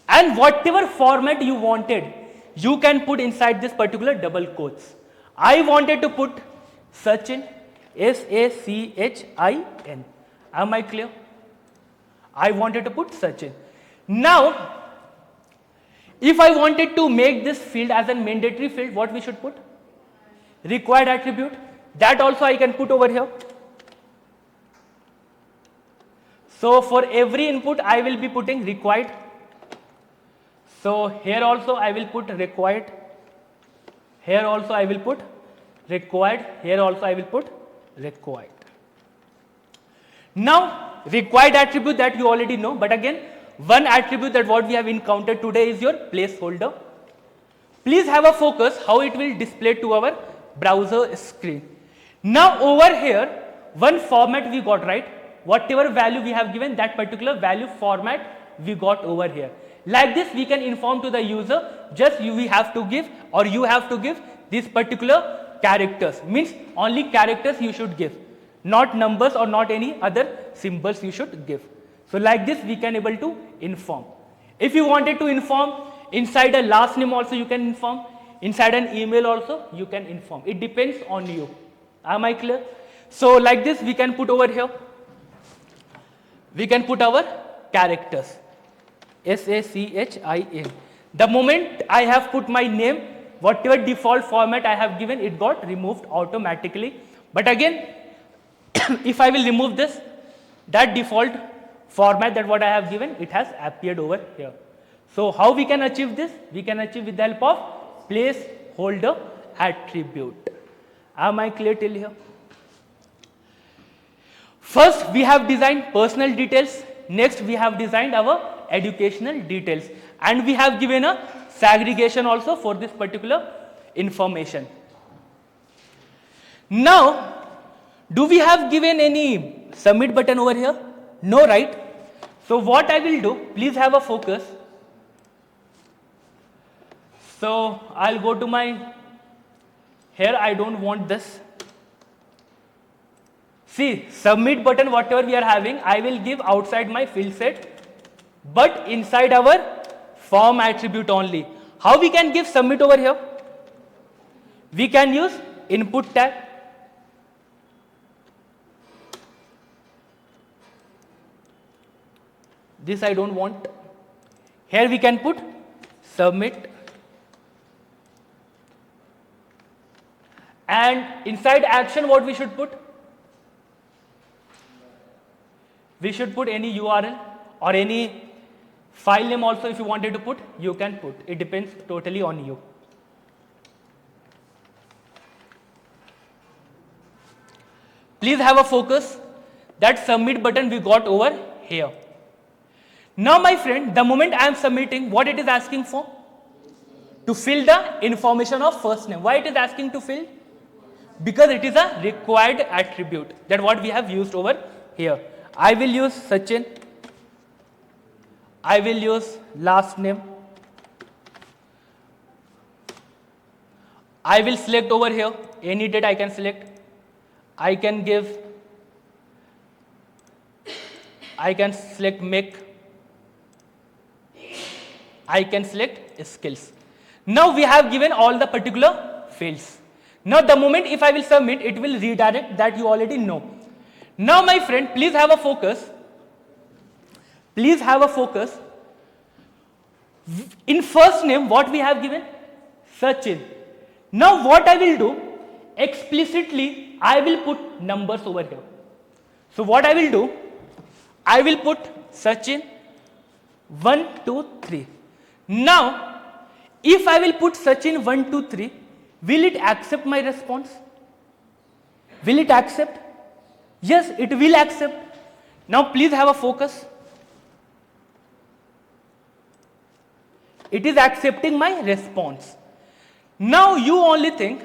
And whatever format you wanted, you can put inside this particular double quotes. I wanted to put Sachin, Sachin. Am I clear? I wanted to put Sachin. Now, if I wanted to make this field as a mandatory field, what we should put? Required attribute. That also I can put over here. So for every input, I will be putting required. So here also I will put required. Here also I will put required. Here also I will put required. Now required attribute that you already know, but again one attribute that what we have encountered today is your placeholder. Please have a focus how it will display to our browser screen. Now over here one format we got, right? Whatever value we have given, that particular value format we got over here. Like this we can inform to the user, just we have to give or you have to give this particular characters, means only characters you should give, not numbers or not any other symbols you should give. So like this we can able to inform. If you wanted to inform inside a last name also you can inform, inside an email also you can inform. It depends on you. Am I clear? So like this we can put over here, we can put our characters. Sachin. The moment I have put my name, whatever default format I have given, it got removed automatically. But again, if I will remove this, that default format that what I have given, it has appeared over here. So how we can achieve this? We can achieve with the help of placeholder attribute. Am I clear till here? First we have designed personal details. Next we have designed our educational details, and we have given a segregation also for this particular information. Now, do we have given any submit button over here? No, right? So what I will do, please have a focus. So I'll go to my, here I don't want this. See, submit button whatever we are having, I will give outside my field set, but inside our form attribute only. How we can give submit over here? We can use input tag. This I don't want. Here we can put submit. And inside action what we should put? We should put any URL or any file name also. If you wanted to put, you can put. It depends totally on you. Please have a focus. That submit button we got over here. Now my friend, the moment I am submitting, what it is asking for? To fill the information of first name. Why it is asking to fill? Because it is a required attribute, that what we have used over here. I will use Sachin. I will use last name. I will select over here any date I can select. I can select make. I can select skills. Now we have given all the particular fields. Now the moment if I will submit, it will redirect, that you already know. Now my friend, please have a focus. Please have a focus. In first name, what we have given? Sachin. Now what I will do, explicitly I will put numbers over here. So what I will do, I will put Sachin 1, 2, 3. Now, if I will put Sachin 1, 2, 3, will it accept my response? Will it accept? Yes, it will accept. Now please have a focus. It is accepting my response. Now you only think,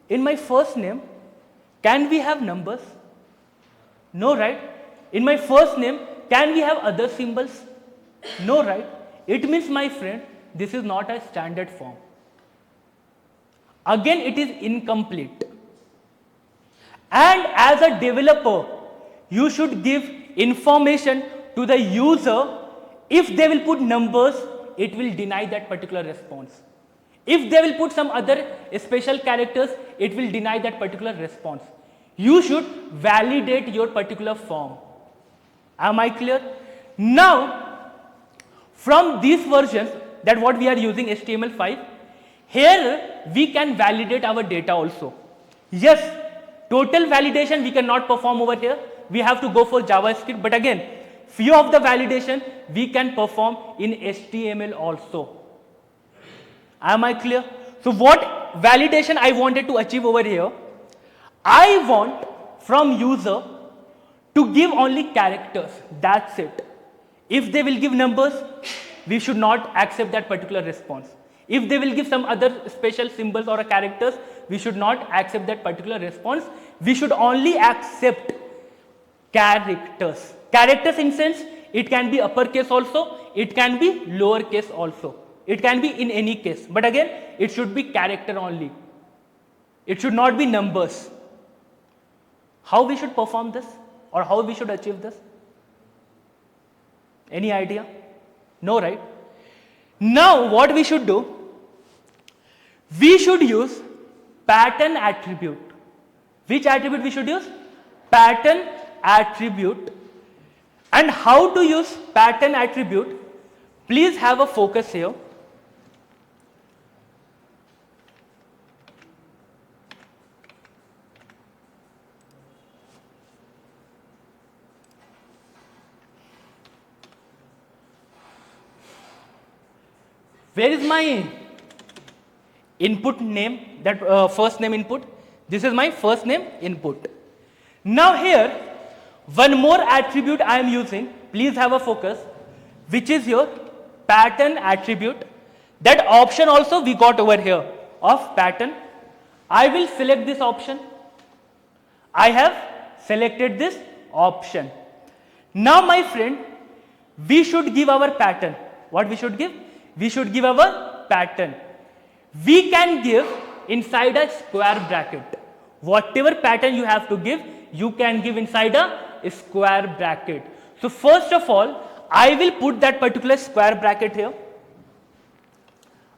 in my first name, can we have numbers? No, right? In my first name, can we have other symbols? No, right? It means, my friend, this is not a standard form. Again, it is incomplete. And as a developer, you should give information to the user. If they will put numbers, it will deny that particular response. If they will put some other special characters, it will deny that particular response. You should validate your particular form. Am I clear? Now, from these versions, that what we are using, HTML5, here we can validate our data also. Yes, total validation we cannot perform over here. We have to go for JavaScript, but again, few of the validation we can perform in HTML also. Am I clear? So what validation I wanted to achieve over here? I want from user to give only characters. That's it. If they will give numbers, we should not accept that particular response. If they will give some other special symbols or characters, we should not accept that particular response. We should only accept characters. Characters in sense, it can be uppercase also, it can be lowercase also. It can be in any case. But again, it should be character only. It should not be numbers. How we should perform this or how we should achieve this? Any idea? No, right? Now what we should do? We should use pattern attribute. Which attribute we should use? Pattern attribute. And how to use pattern attribute? Please have a focus here. Where is my input name, that first name input? This is my first name input. Now here, one more attribute I am using, please have a focus, which is your pattern attribute. That option also we got over here of pattern. I will select this option. I have selected this option. Now my friend, we should give our pattern. What we should give? We should give our pattern. We can give inside a square bracket. Whatever pattern you have to give, you can give inside a square bracket. So first of all, I will put that particular square bracket here.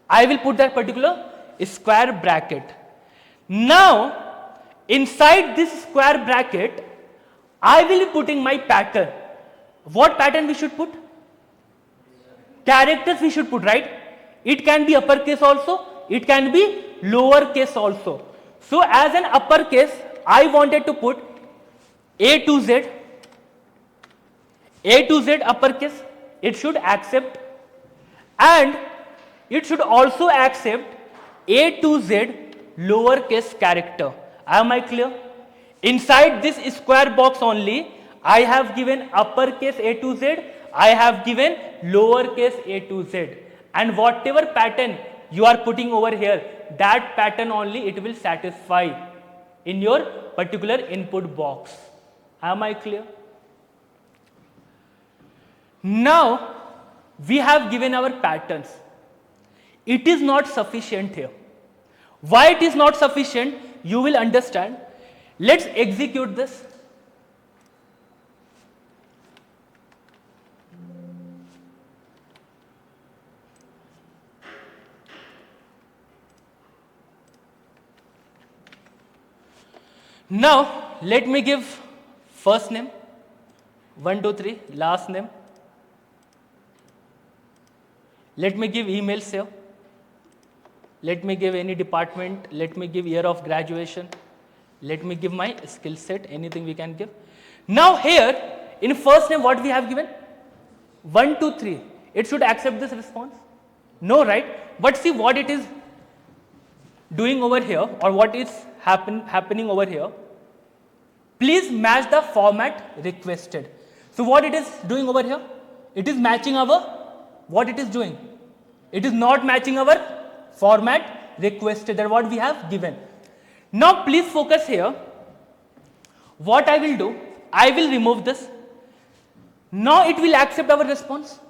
I will put that particular square bracket. Now, inside this square bracket, I will be putting my pattern. What pattern we should put? Characters we should put, right? It can be uppercase also, it can be lowercase also. So as an uppercase, I wanted to put A to Z uppercase, it should accept, and it should also accept A to Z lowercase character. Am I clear? Inside this square box only, I have given uppercase A to Z, I have given lowercase a to z, and whatever pattern you are putting over here, that pattern only it will satisfy in your particular input box. Am I clear? Now we have given our patterns. It is not sufficient here. Why it is not sufficient, you will understand. Let's execute this. Now let me give first name 1 2 3, last name. Let me give emails here. Let me give any department, let me give year of graduation, let me give my skill set, anything we can give. Now here, in first name what we have given? 1, 2, 3. It should accept this response? No, right? But see what it is doing over here, or what is happening over here. Please match the format requested. So what it is doing over here? It is matching our, what it is doing? It is not matching our format requested, that what we have given. Now please focus here. What I will do, I will remove this. Now it will accept our response.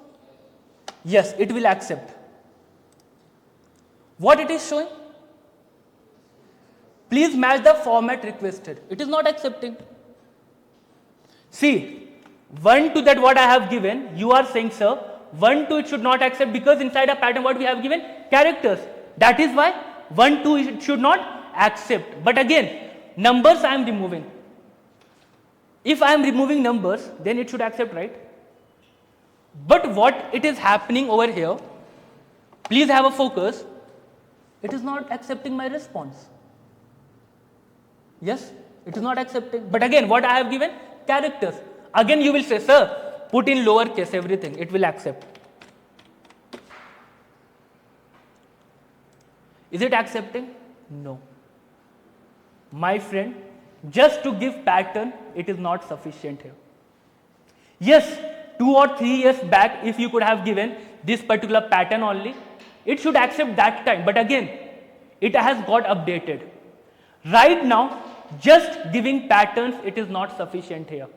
Yes, it will accept. What it is showing? Please match the format requested. It is not accepting. See, 1 to that what I have given, you are saying, sir, 1 to it should not accept because inside a pattern what we have given? Characters. That is why 1 to it should not accept. But again, numbers I am removing. If I am removing numbers, then it should accept, right? But what it is happening over here, please have a focus, it is not accepting my response. Yes, it is not accepting. But again, what I have given? Characters. Again you will say, sir, put in lowercase everything, it will accept. Is it accepting? No. My friend, just to give pattern, it is not sufficient here. Yes, 2 or 3 years back, if you could have given this particular pattern only, it should accept that time. But again, it has got updated. Right now, just giving patterns, it is not sufficient here.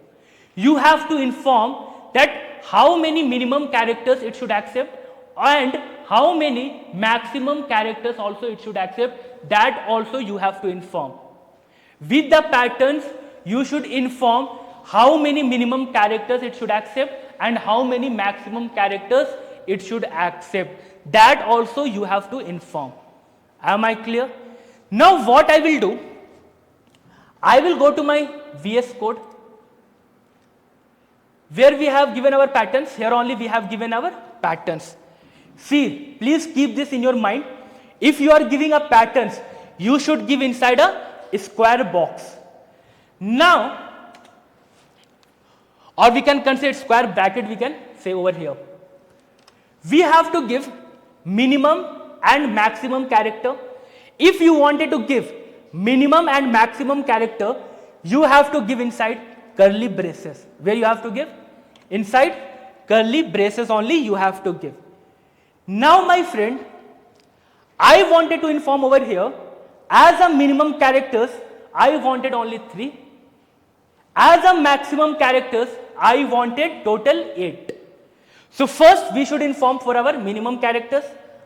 You have to inform that how many minimum characters it should accept and how many maximum characters also it should accept. That also you have to inform. With the patterns, you should inform how many minimum characters it should accept and how many maximum characters it should accept. That also you have to inform. Am I clear? Now what I will do, I will go to my VS Code where we have given our patterns. Here only we have given our patterns. See, please keep this in your mind. If you are giving a patterns, you should give inside a square box. Now, or we can consider square bracket, we can say over here. We have to give minimum and maximum character. If you wanted to give minimum and maximum character, you have to give inside curly braces. Where you have to give? Inside curly braces only you have to give. Now my friend, I wanted to inform over here, as a minimum characters, I wanted only 3. As a maximum characters, I wanted total 8. So first we should inform for our minimum characters.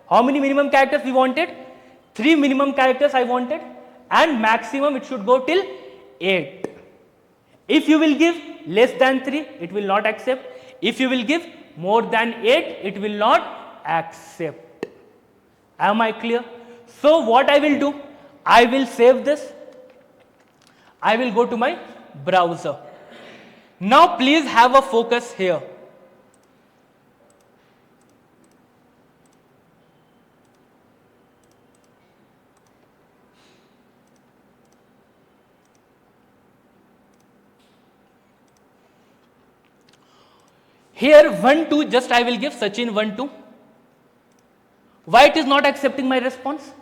How many minimum characters we wanted? 3 minimum characters I wanted, and maximum it should go till 8. If you will give less than 3, it will not accept. If you will give more than 8, it will not accept. Am I clear? So what I will do, I will save this. I will go to my browser. Now please have a focus here. Here 1, 2, just I will give Sachin 1, 2. Why it is not accepting my response?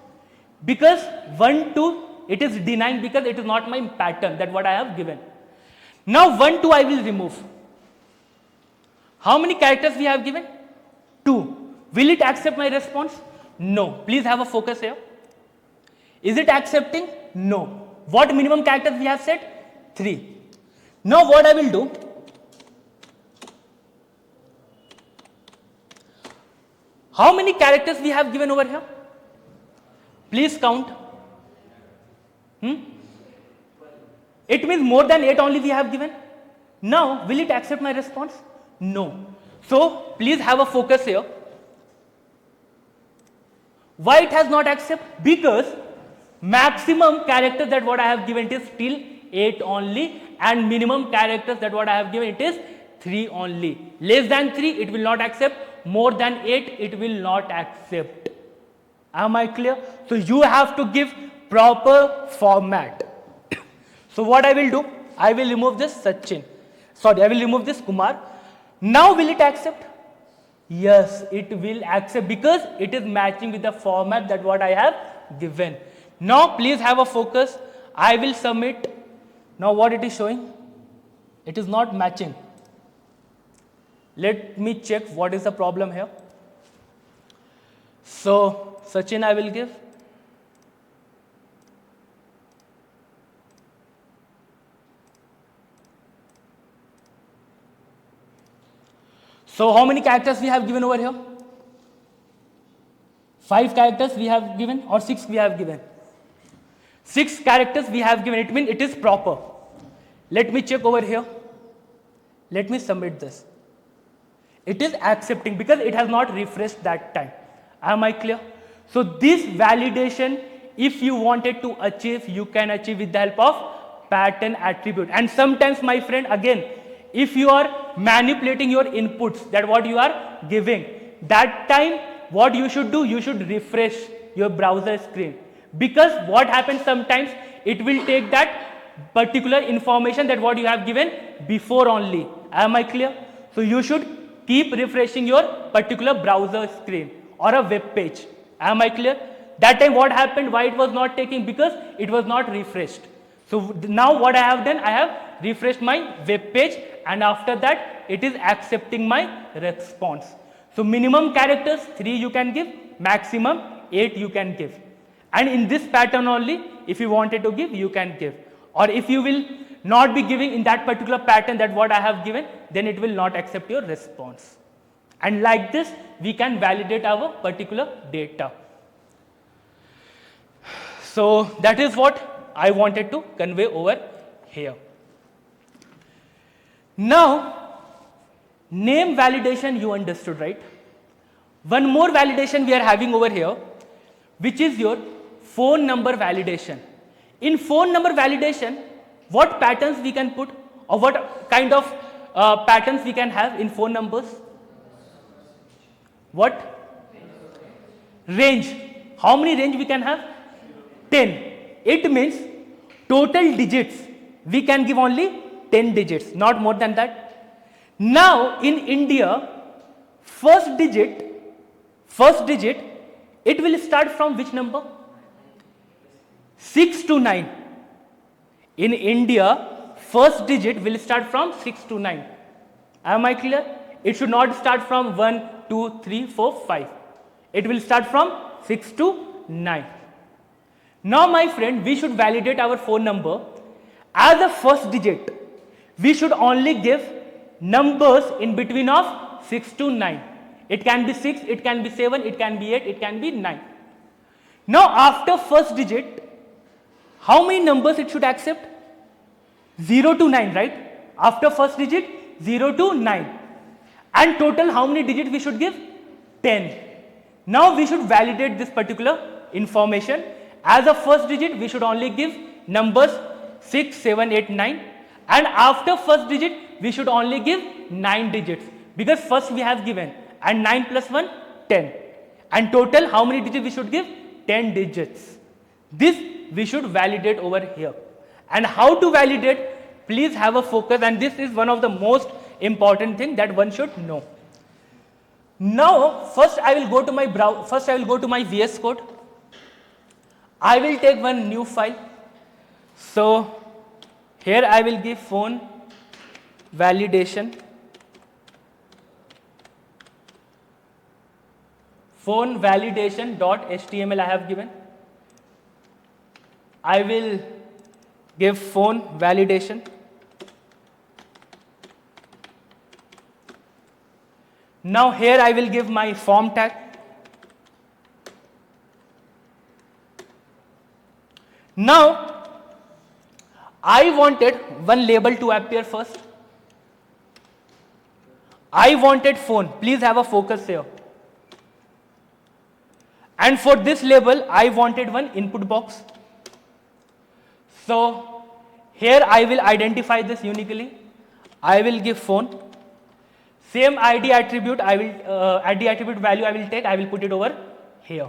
Because 1, 2, it is denying because it is not my pattern, that what I have given. Now 1, 2 I will remove. How many characters we have given? 2. Will it accept my response? No. Please have a focus here. Is it accepting? No. What minimum characters we have set? 3. Now what I will do? How many characters we have given over here? Please count. It means more than 8 only we have given. Now, will it accept my response? No. So, please have a focus here. Why it has not accepted? Because maximum characters that what I have given it is still 8 only, and minimum characters that what I have given it is 3 only. Less than 3 it will not accept. More than 8 it will not accept. Am I clear? So you have to give proper format. So what I will do, I will remove this Sachin. Sorry, I will remove this Kumar. Now will it accept? Yes, it will accept because it is matching with the format that what I have given. Now please have a focus. I will submit. Now what it is showing? It is not matching. Let me check what is the problem here. So Sachin I will give. So how many characters we have given over here? 5 characters we have given or 6 we have given? 6 characters we have given. It means it is proper. Let me check over here. Let me submit this. It is accepting because it has not refreshed that time. Am I clear? So this validation, if you wanted to achieve, you can achieve with the help of pattern attribute. And sometimes, my friend, again, if you are manipulating your inputs, that what you are giving, that time what you should do, you should refresh your browser screen. Because what happens sometimes, it will take that particular information that what you have given before only. Am I clear? So you should keep refreshing your particular browser screen or a web page. Am I clear? That time what happened, why it was not taking? Because it was not refreshed. So now what I have done, I have refreshed my web page, and after that it is accepting my response. So minimum characters 3 you can give, maximum 8 you can give. And in this pattern only, if you wanted to give, you can give. Or if you will not be giving in that particular pattern that what I have given, then it will not accept your response. And like this, we can validate our particular data. So that is what I wanted to convey over here. Now, name validation you understood, right? One more validation we are having over here, which is your phone number validation. In phone number validation, what patterns we can put, or what kind of patterns we can have in phone numbers? What? Range. How many range we can have? 10. It means total digits we can give only 10 digits, not more than that. Now in India, first digit, it will start from which number? 6 to 9. In India, first digit will start from 6 to 9. Am I clear? It should not start from 1, 2, 3, 4, 5. It will start from 6 to 9. Now my friend, we should validate our phone number. As a first digit, we should only give numbers in between of 6 to 9. It can be 6, it can be 7, it can be 8, it can be 9. Now after first digit, how many numbers it should accept? 0 to 9, right? After first digit, 0 to 9. And total how many digits we should give? 10. Now we should validate this particular information. As a first digit, we should only give numbers 6, 7, 8, 9. And after first digit, we should only give 9 digits. Because first we have given, and 9 plus 1, 10. And total how many digits we should give? 10 digits. This we should validate over here. And how to validate? Please have a focus, and this is one of the most important thing that one should know. Now first I will go to my VS Code. I will take one new file. So here I will give phone validation. Phone validation.html I have given. I will give phone validation. Now here I will give my form tag. Now I wanted one label to appear first. I wanted phone. Please have a focus here. And for this label, I wanted one input box. So here I will identify this uniquely. I will give phone. Same ID attribute, ID attribute value I will take, I will put it over here.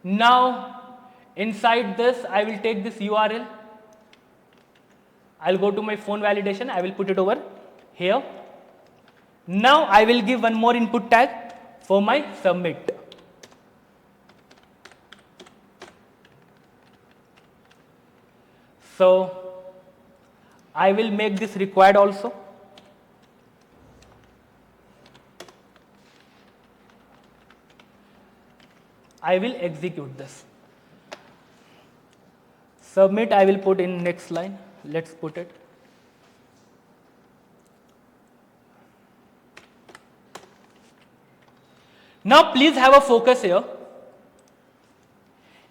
Now inside this I will take this URL. I'll go to my phone validation. I will put it over here. Now I will give one more input tag for my submit. So I will make this required also. I will execute this. Submit I will put in next line. Let's put it. Now please have a focus here.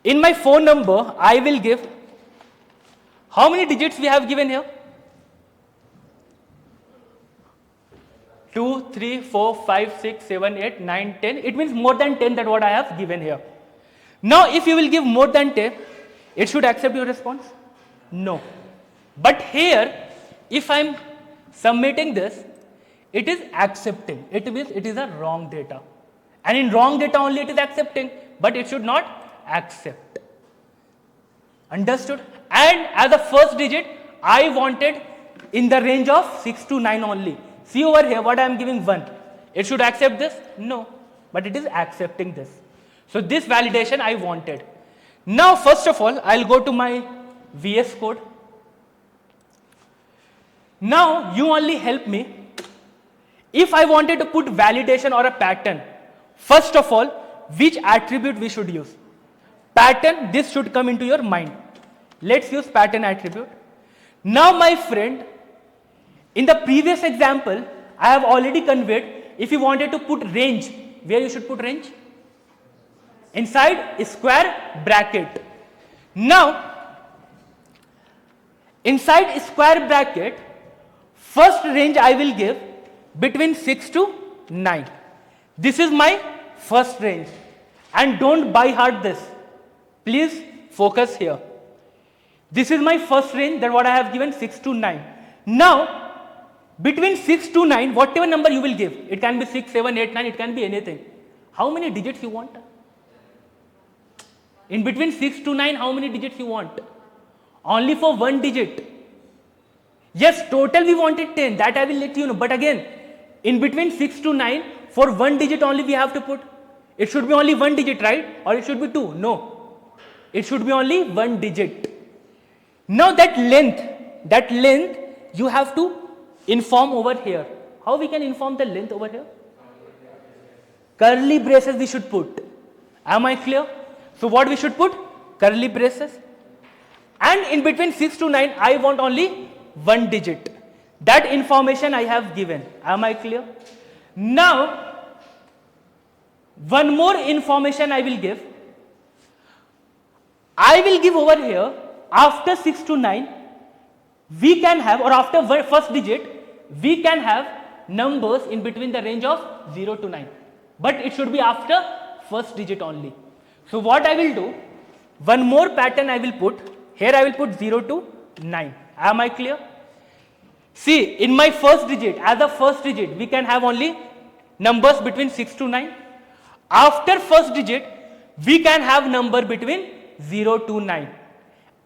In my phone number, I will give, how many digits we have given here? 2, 3, 4, 5, 6, 7, 8, 9, 10. It means more than 10 that what I have given here. Now if you will give more than 10, it should accept your response? No. But here, if I am submitting this, it is accepting. It means it is a wrong data. And in wrong data only it is accepting, but it should not accept. Understood? And as a first digit, I wanted in the range of 6 to 9 only. See over here what I am giving 1. It should accept this? No. But it is accepting this. So this validation I wanted. Now first of all, I will go to my VS Code. Now you only help me. If I wanted to put validation or a pattern, first of all, which attribute we should use? Pattern, this should come into your mind. Let's use pattern attribute. Now my friend, in the previous example, I have already conveyed, if you wanted to put range, where you should put range? Inside square bracket. Now, inside square bracket, first range I will give between 6 to 9. This is my first range. And don't by heart this. Please focus here. This is my first range, that what I have given 6 to 9. Now, between 6 to 9, whatever number you will give, it can be 6, 7, 8, 9, it can be anything. How many digits you want? In between 6 to 9, how many digits you want? Only for one digit. Yes, total we wanted 10, that I will let you know. But again, in between 6 to 9, for one digit only we have to put. It should be only one digit, right? Or it should be two? No. It should be only one digit. Now that length you have to inform over here. How we can inform the length over here? Curly braces we should put. Am I clear? So what we should put? Curly braces. And in between 6 to 9, I want only one digit. That information I have given. Am I clear? Now, one more information I will give. I will give over here, after 6 to 9, we can have, or after first digit, we can have numbers in between the range of 0 to 9. But it should be after first digit only. So what I will do, one more pattern I will put, here I will put 0 to 9. Am I clear? See, in my first digit, as a first digit, we can have only numbers between 6 to 9. After first digit, we can have number between 0 to 9.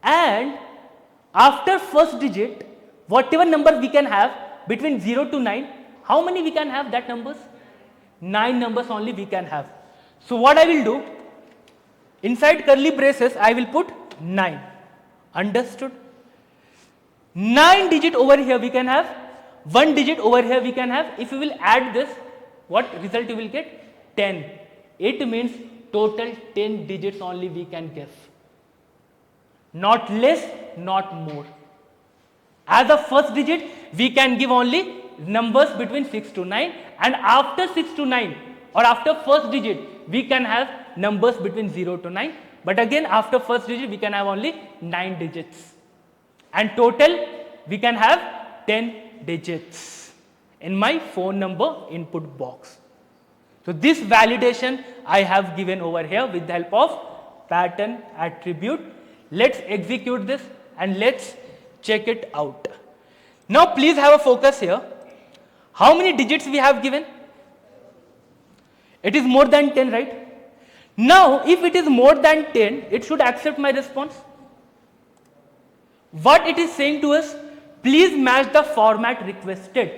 And after first digit, whatever number we can have between 0 to 9, how many we can have that numbers? 9 numbers only we can have. So what I will do, inside curly braces, I will put 9. Understood? 9 digit over here we can have, 1 digit over here we can have. If you will add this, what result you will get? 10. It means total 10 digits only we can give. Not less, not more. As a first digit, we can give only numbers between 6 to 9, and after 6 to 9 or after first digit, we can have numbers between 0 to 9. But again, after first digit, we can have only 9 digits. And total, we can have 10 digits in my phone number input box. So this validation I have given over here with the help of pattern attribute. Let's execute this and let's check it out. Now please have a focus here. How many digits we have given? It is more than 10, right? Now, if it is more than 10, it should accept my response. What it is saying to us, please match the format requested.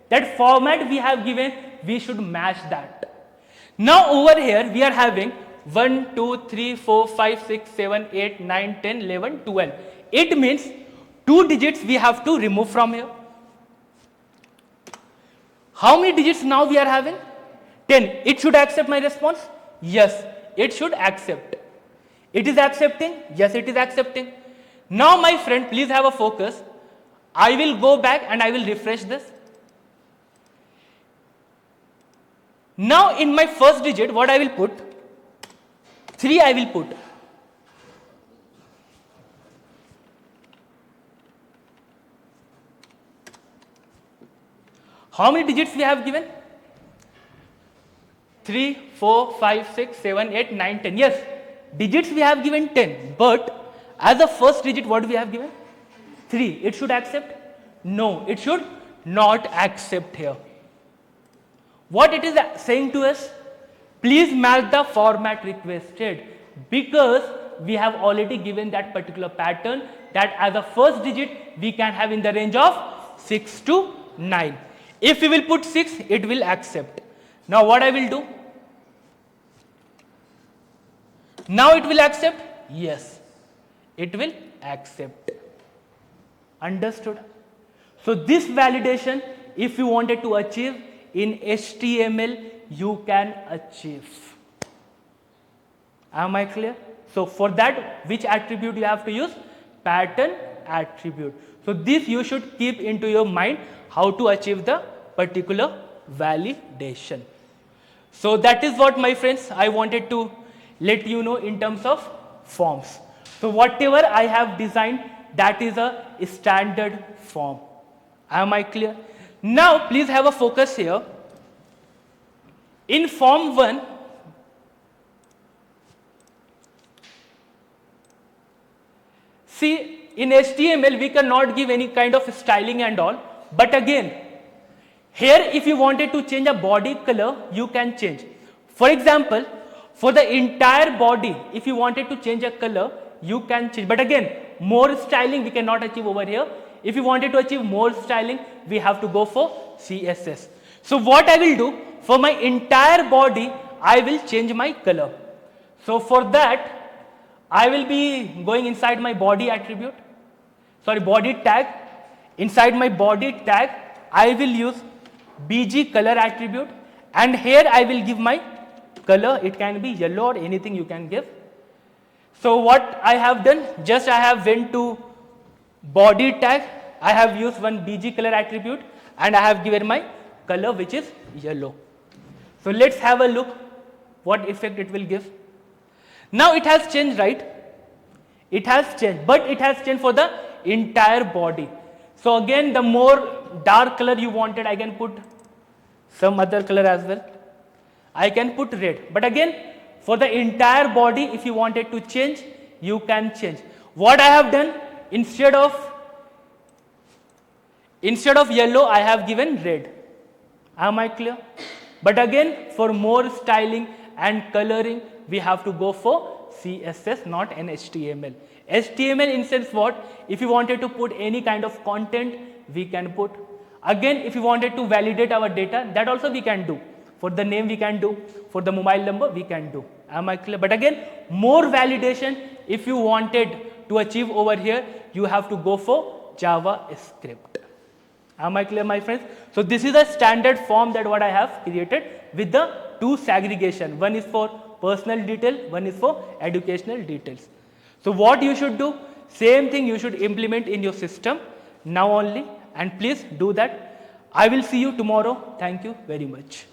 That format we have given, we should match that. Now over here we are having 1, 2, 3, 4, 5, 6, 7, 8, 9, 10, 11, 12. It means 2 digits we have to remove from here. How many digits now we are having? 10. It should accept my response? Yes, it should accept. It is accepting? Yes, it is accepting. Now my friend, please have a focus. I will go back and I will refresh this. Now in my first digit, what I will put? 3 I will put. How many digits we have given? 3, 4, 5, 6, 7, 8, 9, 10. Yes, digits we have given 10, but as a first digit, what we have given? 3. It should accept? No, it should not accept here. What it is saying to us? Please match the format requested, because we have already given that particular pattern that as a first digit we can have in the range of 6 to 9. If we will put 6, it will accept. Now what I will do? Now it will accept? Yes, it will accept. Understood? So this validation, if you wanted to achieve in HTML, you can achieve. Am I clear? So for that, which attribute you have to use? Pattern attribute. So this you should keep into your mind, how to achieve the particular validation. So that is what, my friends, I wanted to let you know in terms of forms. So whatever I have designed, that is a standard form. Am I clear? Now please have a focus here. In form 1, see, in HTML we cannot give any kind of styling and all, but again, here if you wanted to change a body color, you can change. For example, for the entire body, if you wanted to change a color, you can change. But again, more styling we cannot achieve over here. If you wanted to achieve more styling, we have to go for CSS. So what I will do, for my entire body, I will change my color. So for that, I will be going inside my body attribute, body tag. Inside my body tag, I will use BG color attribute, and here I will give my color. It can be yellow or anything you can give. So what I have done, just I have went to body tag, I have used one BG color attribute, and I have given my color which is yellow. So let's have a look what effect it will give. Now it has changed, right? It has changed, but it has changed for the entire body. So again, the more dark color you wanted, I can put some other color as well. I can put red, but again, for the entire body, if you wanted to change, you can change. What I have done, instead of yellow, I have given red. Am I clear? But again, for more styling and coloring, we have to go for CSS, not an HTML. HTML in sense what? If you wanted to put any kind of content, we can put. Again, if you wanted to validate our data, that also we can do. For the name we can do, for the mobile number we can do. Am I clear? But again, more validation, if you wanted to achieve over here, you have to go for JavaScript. Am I clear, my friends? So this is a standard form that what I have created with the two segregation. One is for personal detail, one is for educational details. So what you should do, same thing you should implement in your system now only, and please do that. I will see you tomorrow. Thank you very much.